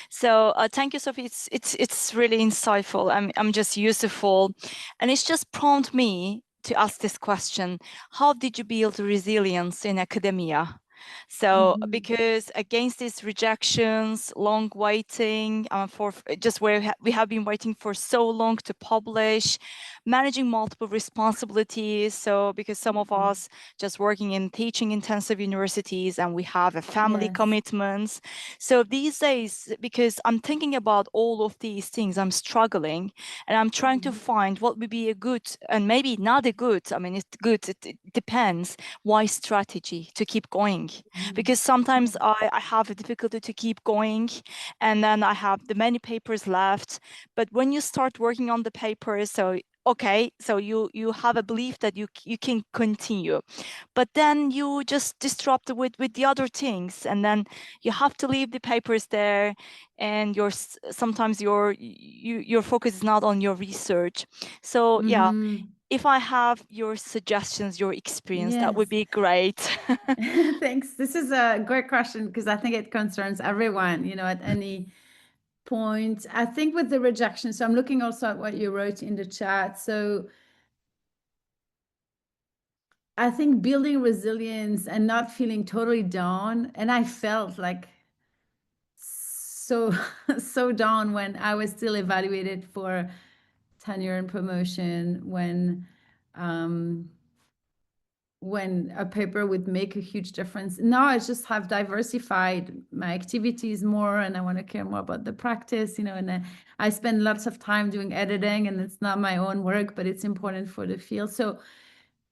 So thank you, Sophie. It's really insightful. I'm just useful, and it's just prompt me to ask this question: how did you build resilience in academia? So because against these rejections, long waiting for just where we have been waiting for so long to publish, managing multiple responsibilities. So because some of us just working in teaching intensive universities and we have a family Yes. commitments. So these days, because I'm thinking about all of these things, I'm struggling and I'm trying to find what would be a good and maybe not a good, I mean, it's good, it depends, why strategy to keep going. Because sometimes I have a difficulty to keep going and then I have the many papers left. But when you start working on the papers, so okay, so you have a belief that you can continue, but then you just disrupt with the other things, and then you have to leave the papers there, and sometimes your focus is not on your research. So yeah, if I have your suggestions, your experience, that would Yes. be great. Thanks. This is a great question because I think it concerns everyone, at any point. I think with the rejection, so I'm looking also at what you wrote in the chat. So I think building resilience and not feeling totally down, and I felt like so so down when I was still evaluated for tenure and promotion, when a paper would make a huge difference. Now I just have diversified my activities more, and I want to care more about the practice, and I spend lots of time doing editing, and it's not my own work, but it's important for the field. So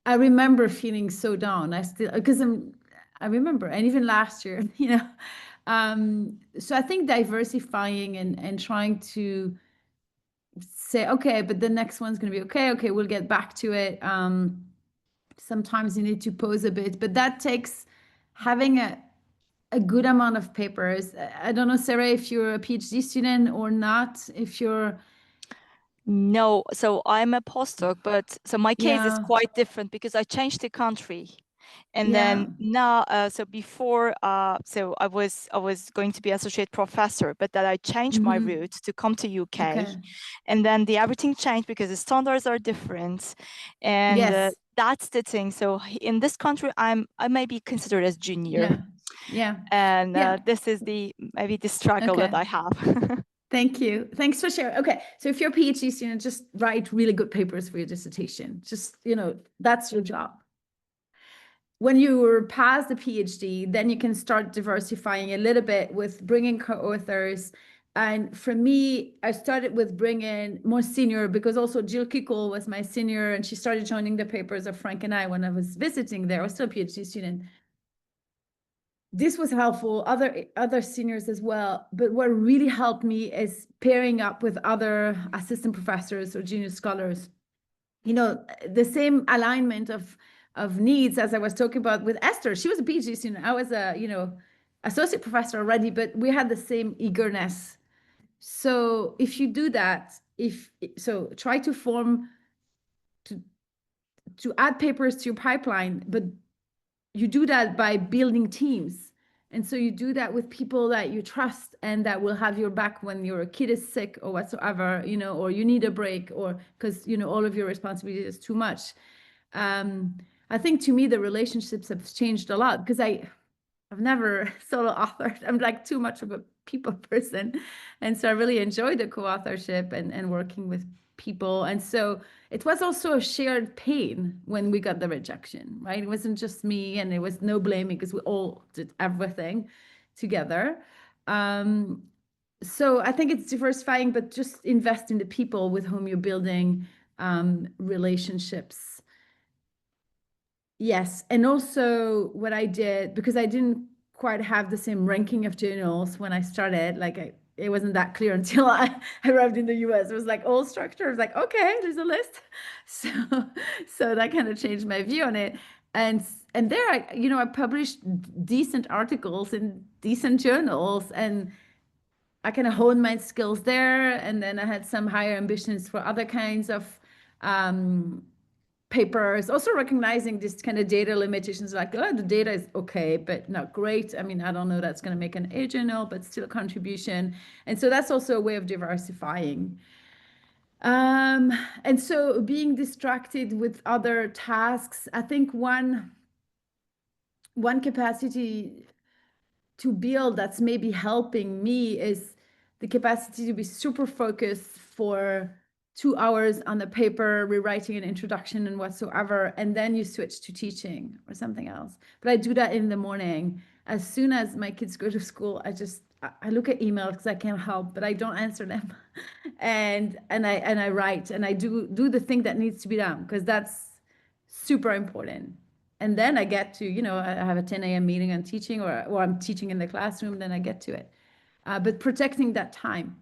I remember feeling so down. I remember, and even last year, so I think diversifying and trying to say, okay, but the next one's going to be okay. Okay, we'll get back to it. Sometimes you need to pause a bit, but that takes having a good amount of papers. I don't know, Sarah, if you're a PhD student or not, if you're. No, so I'm a postdoc, but so my case is Yeah, quite different because I changed the country. And yeah, then now, so before, so I was going to be associate professor, but then I changed my route to come to UK, okay, and then everything changed because the standards are different, and yes, that's the thing. So in this country, I may be considered as junior, yeah, and yeah, this is maybe the struggle that okay. I have. Thank you. Thanks for sharing. Okay, so if you're a PhD student, just write really good papers for your dissertation. Just, that's your job. When you're past the PhD, then you can start diversifying a little bit with bringing co-authors. And for me, I started with bringing more senior, because also Jill Kickel was my senior, and she started joining the papers of Frank and I when I was visiting there. I was still a PhD student. This was helpful, other seniors as well. But what really helped me is pairing up with other assistant professors or junior scholars. The same alignment of needs as I was talking about with Esther. She was a PhD student. I was a, associate professor already, but we had the same eagerness. So if you do that, try to to add papers to your pipeline, but you do that by building teams. And so you do that with people that you trust and that will have your back when your kid is sick or whatsoever, or you need a break, or because, all of your responsibility is too much. I think to me, the relationships have changed a lot because I've never solo authored. I'm like too much of a people person. And so I really enjoy the co-authorship and working with people. And so it was also a shared pain when we got the rejection, right? It wasn't just me, and there was no blaming because we all did everything together. So I think it's diversifying, but just invest in the people with whom you're building relationships. Yes, and also what I did, because I didn't quite have the same ranking of journals when I started, it wasn't that clear until I arrived in the US. It was like all structure. I was like, okay, there's a list. So, so that kind of changed my view on it. And there I published decent articles in decent journals, and I kind of honed my skills there. And then I had some higher ambitions for other kinds of papers, also recognizing this kind of data limitations, like, oh, the data is okay, but not great. I mean, I don't know that's going to make an A journal, but still a contribution. And so that's also a way of diversifying. And so being distracted with other tasks, I think one capacity to build that's maybe helping me is the capacity to be super focused for 2 hours on the paper, rewriting an introduction and whatsoever, and then you switch to teaching or something else. But I do that in the morning. As soon as my kids go to school, I look at emails because I can't help, but I don't answer them. and I write and I do the thing that needs to be done, because that's super important. And then I get to, I have a 10 a.m. meeting on teaching, or I'm teaching in the classroom, then I get to it. But protecting that time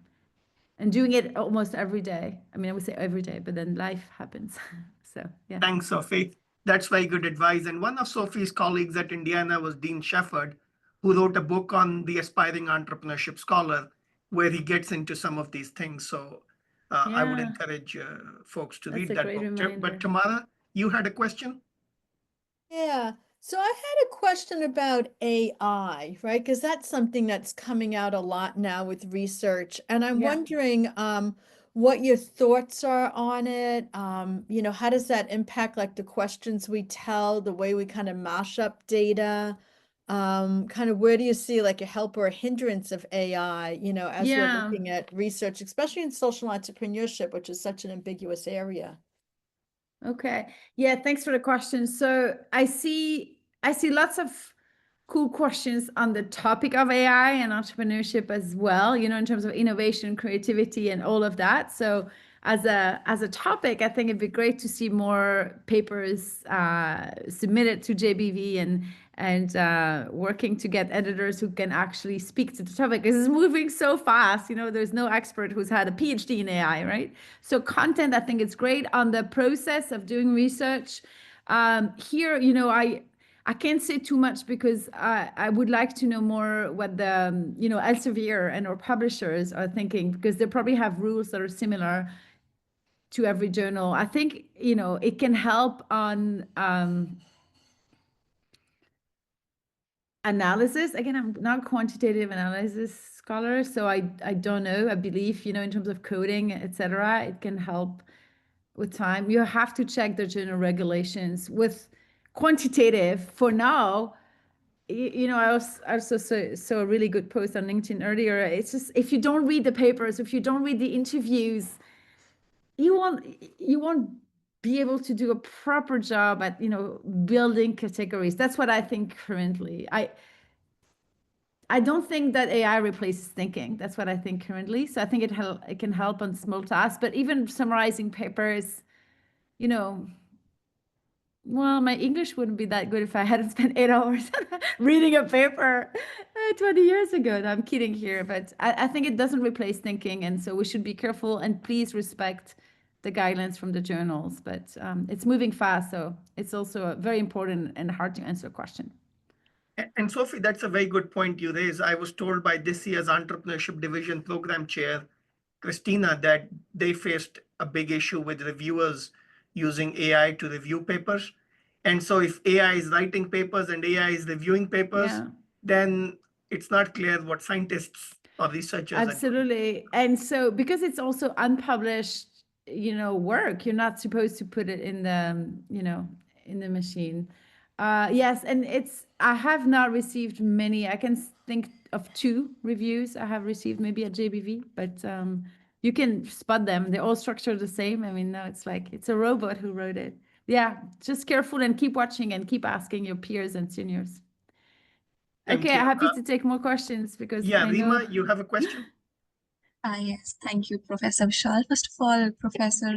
and doing it almost every day. I mean, I would say every day, but then life happens. So, yeah. Thanks, Sophie. That's very good advice. And one of Sophie's colleagues at Indiana was Dean Shefford, who wrote a book on the aspiring entrepreneurship scholar, where he gets into some of these things. So I would Yeah. encourage folks to That's read a that great book. reminder. But Tamara, you had a question? Yeah. So I had a question about AI, right? Because that's something that's coming out a lot now with research. And I'm Yeah. wondering what your thoughts are on it. How does that impact like the questions we tell, the way we kind of mash up data? Kind of where do you see like a help or a hindrance of AI, as we're Yeah. looking at research, especially in social entrepreneurship, which is such an ambiguous area? Okay. Yeah, thanks for the question. So I see lots of cool questions on the topic of AI and entrepreneurship as well, in terms of innovation, creativity, and all of that. So as a topic, I think it'd be great to see more papers submitted to JBV and working to get editors who can actually speak to the topic. Because it's moving so fast. There's no expert who's had a PhD in AI, right? So content, I think it's great on the process of doing research. Here, I can't say too much because I would like to know more what the, Elsevier and our publishers are thinking, because they probably have rules that are similar to every journal. I think, it can help on analysis. Again, I'm not a quantitative analysis scholar, so I don't know. I believe, in terms of coding, etc., it can help with time. You have to check the journal regulations. With quantitative, for now, I also saw a really good post on LinkedIn earlier. It's just, if you don't read the papers, if you don't read the interviews, you won't be able to do a proper job at, building categories. That's what I think currently. I don't think that AI replaces thinking. That's what I think currently. So I think it can help on small tasks, but even summarizing papers, well, my English wouldn't be that good if I hadn't spent 8 hours reading a paper 20 years ago. No, I'm kidding here, but I think it doesn't replace thinking. And so we should be careful and please respect the guidelines from the journals. But it's moving fast, so it's also a very important and hard to answer question. And Sophie, that's a very good point you raise. I was told by this year's Entrepreneurship Division Program Chair, Christina, that they faced a big issue with reviewers using AI to review papers. And so if AI is writing papers and AI is reviewing papers, Yeah. then it's not clear what scientists or researchers are doing. Absolutely. And so because it's also unpublished, work, you're not supposed to put it in the, in the machine. Yes, and I have not received many. I can think of 2 reviews I have received maybe at JBV, but you can spot them. They're all structured the same. I mean, now it's like it's a robot who wrote it. Yeah, just careful and keep watching and keep asking your peers and seniors. Thank Okay, you. happy to take more questions because Yeah, I know. Rima, you have a question? Yes, thank you, Professor Vishal. First of all, Professor,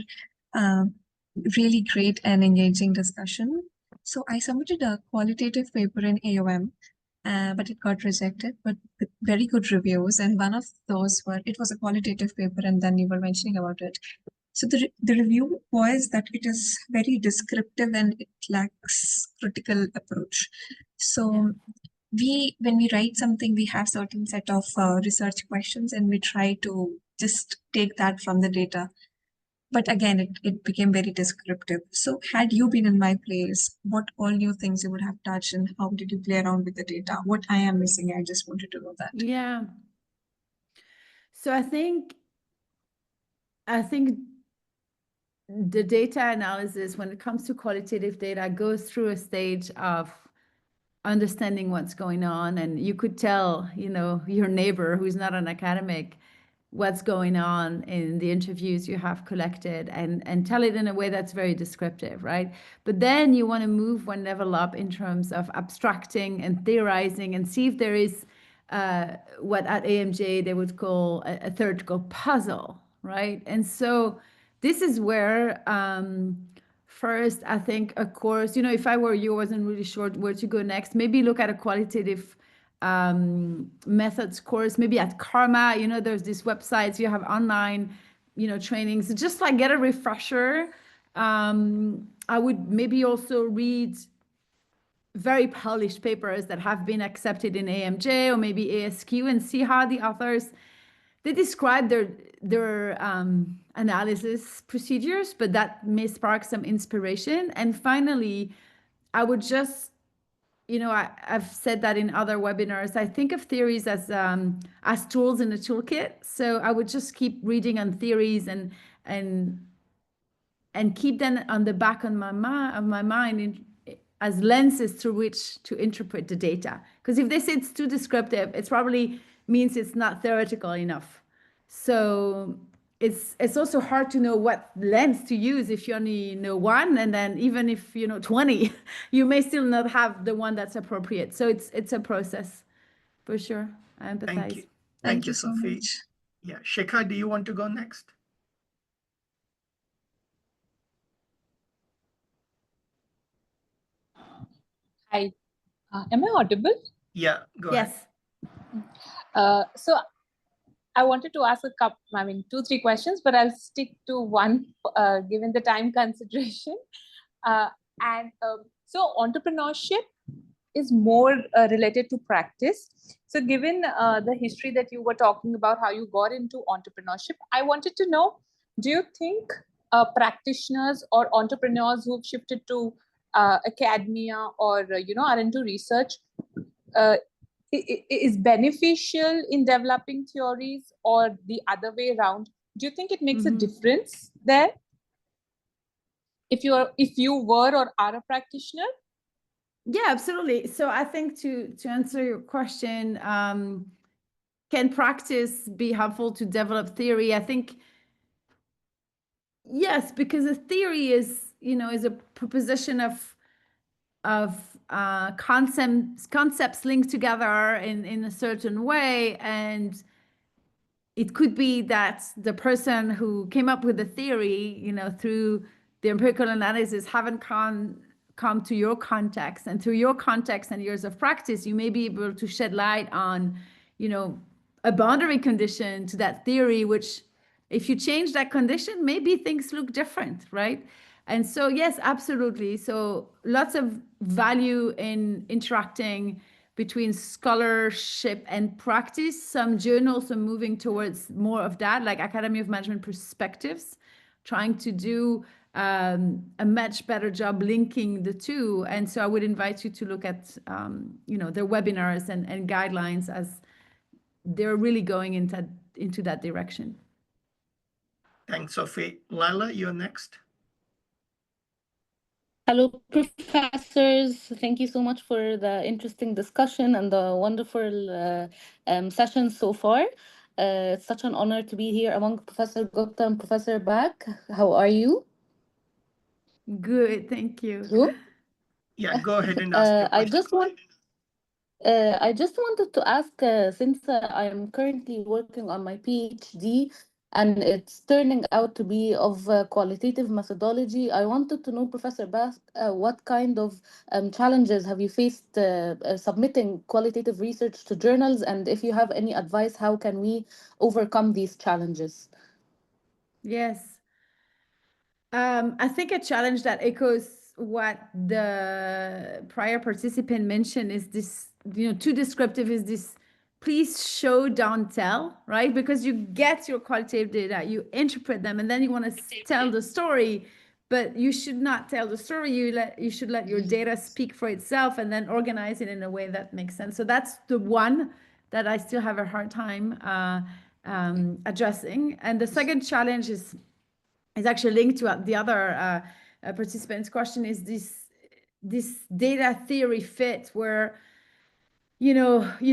really great and engaging discussion. So I submitted a qualitative paper in AOM, but it got rejected, but with very good reviews. And one of those it was a qualitative paper, and then you were mentioning about it. So the review was that it is very descriptive and it lacks critical approach. So when we write something, we have certain set of research questions, and we try to just take that from the data. But again, it became very descriptive. So had you been in my place, what all new things you would have touched and how did you play around with the data? What I am missing, I just wanted to know that. Yeah. So I think the data analysis, when it comes to qualitative data, goes through a stage of understanding what's going on. And you could tell, your neighbor who's not an academic, what's going on in the interviews you have collected and tell it in a way that's very descriptive, right? But then you want to move one level up in terms of abstracting and theorizing and see if there is what at AMJ they would call a theoretical puzzle, right? And so this is where first, I think a course, if I were you, I wasn't really sure where to go next, maybe look at a qualitative methods course, maybe at Karma, there's these websites, you have online, trainings, just like get a refresher. I would maybe also read very polished papers that have been accepted in AMJ or maybe ASQ and see how the authors, they describe their analysis procedures, but that may spark some inspiration. And finally, I would just, I've said that in other webinars, I think of theories as tools in a toolkit. So I would just keep reading on theories and keep them on the back of my mind as lenses through which to interpret the data. Because if they say it's too descriptive, it probably means it's not theoretical enough. So it's also hard to know what lens to use if you only know one, and then even if you know 20, you may still not have the one that's appropriate. So it's a process for sure. I empathize. Thank you. Thank you so Sophie. much. Yeah, Shikha, do you want to go next? Hi, am I audible? Yeah, go ahead. Yes. So I wanted to ask 2-3 questions, but I'll stick to one given the time consideration. So entrepreneurship is more related to practice. So given the history that you were talking about, how you got into entrepreneurship, I wanted to know, do you think practitioners or entrepreneurs who've shifted to academia or, are into research, is beneficial in developing theories or the other way around? Do you think it makes a difference there? If you were or are a practitioner? Yeah, absolutely. So I think to answer your question, can practice be helpful to develop theory? I think yes, because a theory is a proposition of concepts linked together in a certain way, and it could be that the person who came up with the theory, through the empirical analysis, haven't come to your context, and through your context and years of practice, you may be able to shed light on, a boundary condition to that theory, which if you change that condition, maybe things look different, right? And so, yes, absolutely. So lots of value in interacting between scholarship and practice. Some journals are moving towards more of that, like Academy of Management Perspectives, trying to do a much better job linking the two. And so I would invite you to look at, their webinars and guidelines, as they're really going into that direction. Thanks, Sophie. Lila, you're next. Hello, professors. Thank you so much for the interesting discussion and the wonderful session so far. It's such an honor to be here among Professor Gupta and Professor Bacq. How are you? Good, thank you. Good. Yeah, go ahead and ask your question. I just wanted to ask, since I am currently working on my PhD and it's turning out to be of qualitative methodology, I wanted to know, Professor Bacq, what kind of challenges have you faced submitting qualitative research to journals? And if you have any advice, how can we overcome these challenges? Yes. I think a challenge that echoes what the prior participant mentioned is this, too descriptive, is this please show, don't tell, right? Because you get your qualitative data, you interpret them, and then you want to tell the story, but you should not tell the story. You should let your data speak for itself and then organize it in a way that makes sense. So that's the one that I still have a hard time addressing. And the second challenge is actually linked to the other participant's question, is this data theory fit, where you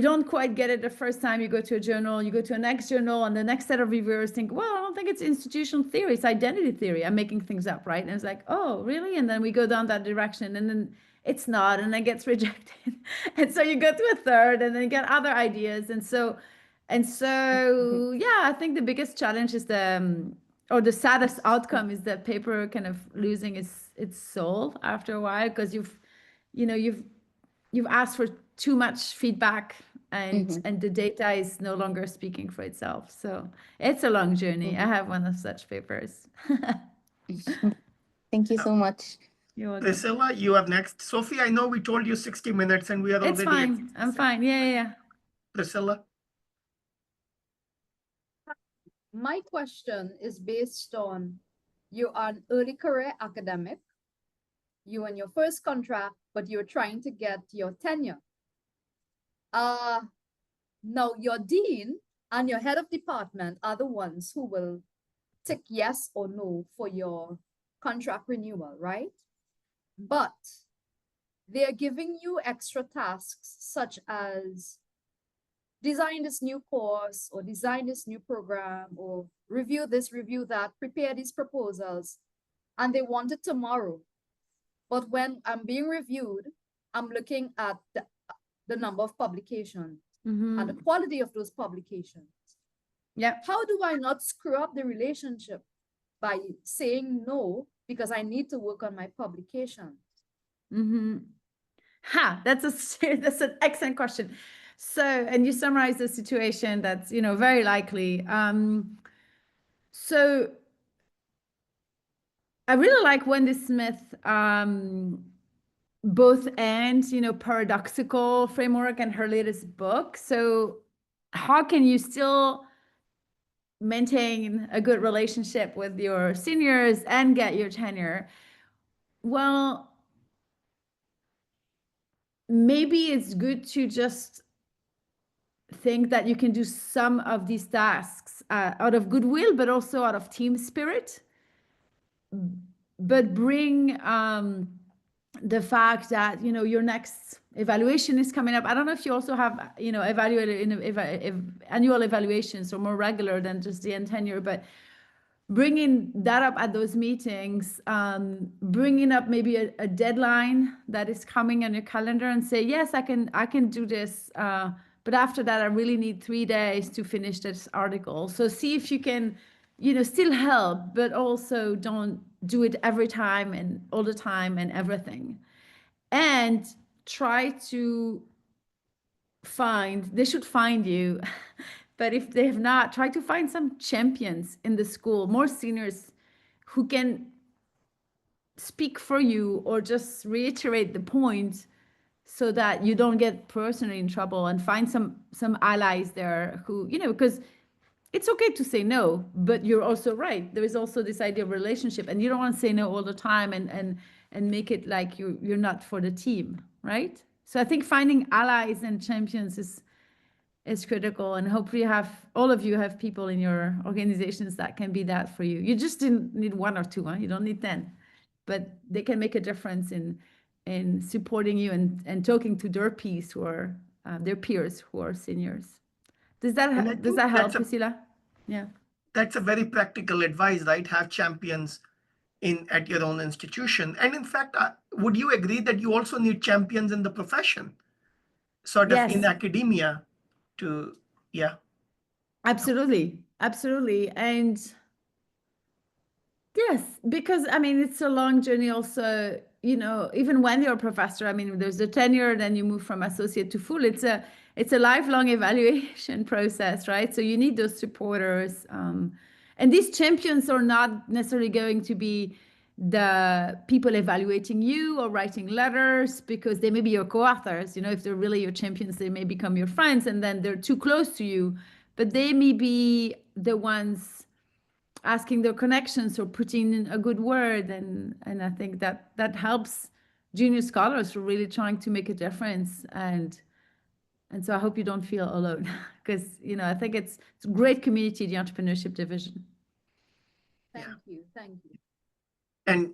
don't quite get it the first time you go to a journal, you go to a next journal, and the next set of reviewers think, well, I don't think it's institutional theory, it's identity theory. I'm making things up, right? And it's like, oh, really? And then we go down that direction, and then it's not, and then gets rejected. And so you go to a third, and then you get other ideas. And so, yeah, I think the biggest challenge is or the saddest outcome is that paper kind of losing its soul after a while, because you've asked for too much feedback, and the data is no longer speaking for itself. So it's a long journey. I have one of such papers. Thank you so much. You're welcome. Priscilla, you are next. Sophie, I know we told you 60 minutes and we are It's already fine. I'm fine. Yeah. Priscilla. My question is based on, you are an early career academic, you on your first contract, but you're trying to get your tenure. Now your dean and your head of department are the ones who will tick yes or no for your contract renewal, right? But they're giving you extra tasks such as design this new course, or design this new program, or review this, review that, prepare these proposals, and they want it tomorrow. But when I'm being reviewed, I'm looking at the number of publications and the quality of those publications. Yeah. How do I not screw up the relationship by saying no because I need to work on my publication? That's an excellent question. So, and you summarize the situation that's very likely. So I really like Wendy Smith both ends, paradoxical framework, and her latest book. So how can you still maintain a good relationship with your seniors and get your tenure? Well, maybe it's good to just think that you can do some of these tasks out of goodwill, but also out of team spirit. But bring the fact that your next evaluation is coming up. I don't know if you also have evaluated in annual evaluations, or more regular than just the end tenure, but bringing that up at those meetings, bringing up maybe a deadline that is coming on your calendar, and say, yes, I can do this, but after that I really need 3 days to finish this article. So see if you can still help, but also don't do it every time and all the time and everything. And try to they should find you, but if they have not, try to find some champions in the school, more seniors who can speak for you or just reiterate the point, so that you don't get personally in trouble, and find some allies there who, because it's okay to say no, but you're also right. There is also this idea of relationship, and you don't want to say no all the time and make it like you're not for the team, right? So I think finding allies and champions is critical, and hopefully all of you have people in your organizations that can be that for you. You just didn't need 1 or 2, huh? You don't need 10, but they can make a difference in supporting you and talking to their peers who are seniors. Does that help, Priscilla? Yeah. That's a very practical advice, right? Have champions at your own institution. And in fact, would you agree that you also need champions in the profession, sort of in academia yeah. Absolutely. And yes, because it's a long journey also, even when you're a professor, there's the tenure, then you move from associate to full. It's a lifelong evaluation process, right? So you need those supporters. And these champions are not necessarily going to be the people evaluating you or writing letters, because they may be your co-authors. You know, if they're really your champions, they may become your friends, and then they're too close to you, but they may be the ones asking their connections or putting in a good word. And I think that helps junior scholars who are really trying to make a difference. And so I hope you don't feel alone, because, you know, I think it's a great community, the entrepreneurship division. Thank you. Thank you. And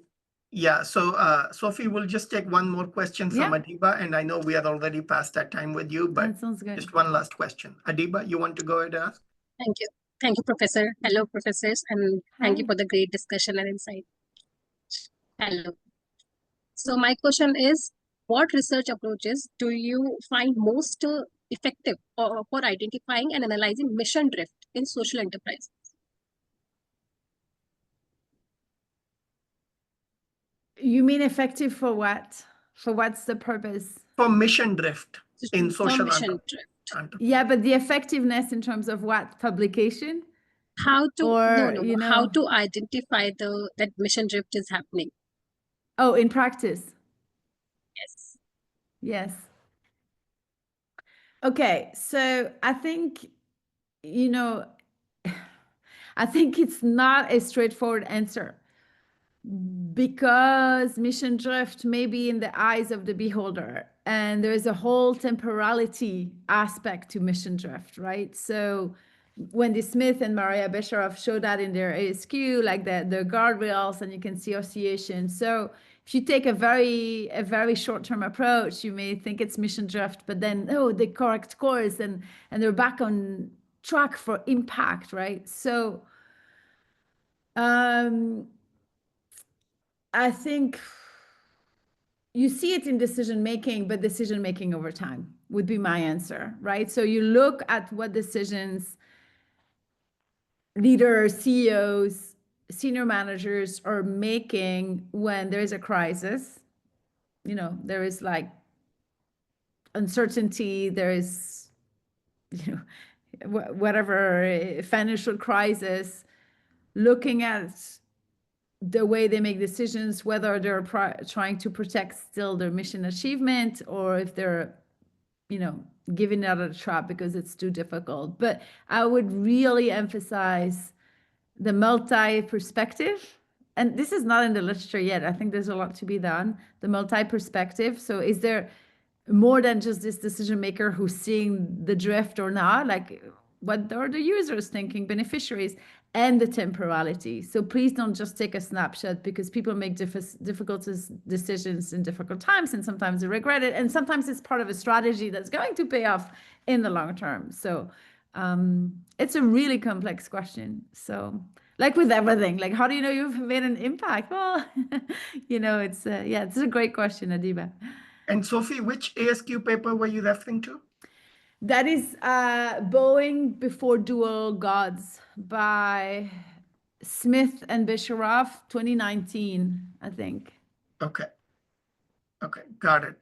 yeah, so Sophie, we'll just take one more question from Yeah. Adiba, and I know we are already past that time with you, but That sounds good. just one last question. Adiba, you want to go ahead and ask? Thank you. Thank you, Professor. Hello, professors, and thank you Hi. for the great discussion and insight. Hello. So my question is, what research approaches do you find most effective for identifying and analyzing mission drift in social enterprise? You mean effective for what? For what's the purpose? For mission drift in For social mission drift. Yeah, but the effectiveness in terms of what? Publication? How to Or, you how know, to identify that mission drift is happening? oh, in practice. Yes. Yes. Okay, so I think, you know, I think it's not a straightforward answer, because mission drift may be in the eyes of the beholder, and there's a whole temporality aspect to mission drift, right? So Wendy Smith and Maria Bischoff show that in their ASQ, like the guardrails, and you can see oscillation. So if you take a very short-term approach, you may think it's mission drift, but then, oh, they correct course and they're back on track for impact, right? So I think you see it in decision making, but decision making over time would be my answer, right? So you look at what decisions leaders, CEOs, senior managers are making when there is a crisis. You know, there is like uncertainty, there is, you know, whatever financial crisis, looking at the way they make decisions, whether they're trying to protect still their mission achievement, or if they're, you know, giving out a trap because it's too difficult. But I would really emphasize the multi-perspective, and this is not in the literature yet. I think there's a lot to be done. The multi-perspective. So is there more than just this decision maker who's seeing the drift or not? Like, what are the users thinking, beneficiaries, and the temporality? So please don't just take a snapshot, because people make difficult decisions in difficult times, and sometimes they regret it, and sometimes it's part of a strategy that's going to pay off in the long term. So it's a really complex question. So, like with everything, like, how do you know you've made an impact? Well, you know, it's yeah, it's a great question, Adiba. And Sophie, which ASQ paper were you referring to? That is Boeing Before Dual Gods by Smith and Bischoff, 2019, I think. Okay. Okay, got it.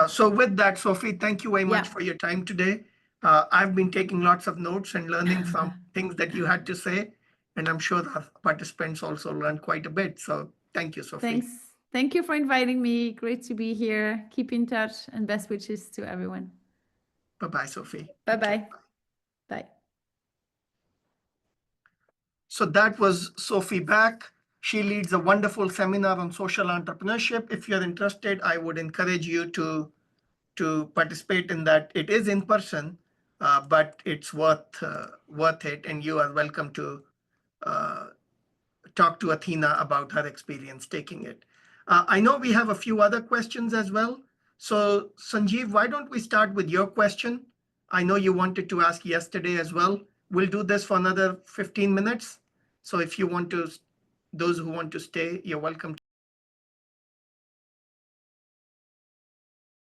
So with that, Sophie, thank you very much for your time today. I've been taking lots of notes and learning from things that you had to say, and I'm sure the participants also learned quite a bit. So thank you, Sophie. Thanks. Thank you for inviting me. Great to be here. Keep in touch, and best wishes to everyone. Bye-bye, Sophie. Bye-bye. Bye. So that was Sophie Bacq. She leads a wonderful seminar on social entrepreneurship. If you're interested, I would encourage you to participate in that. It is in person, but it's worth it, and you are welcome to talk to Athena about her experience taking it. I know we have a few other questions as well. So Sanjeev, why don't we start with your question? I know you wanted to ask yesterday as well. We'll do this for another 15 minutes. So if you want to, those who want to stay, you're welcome to.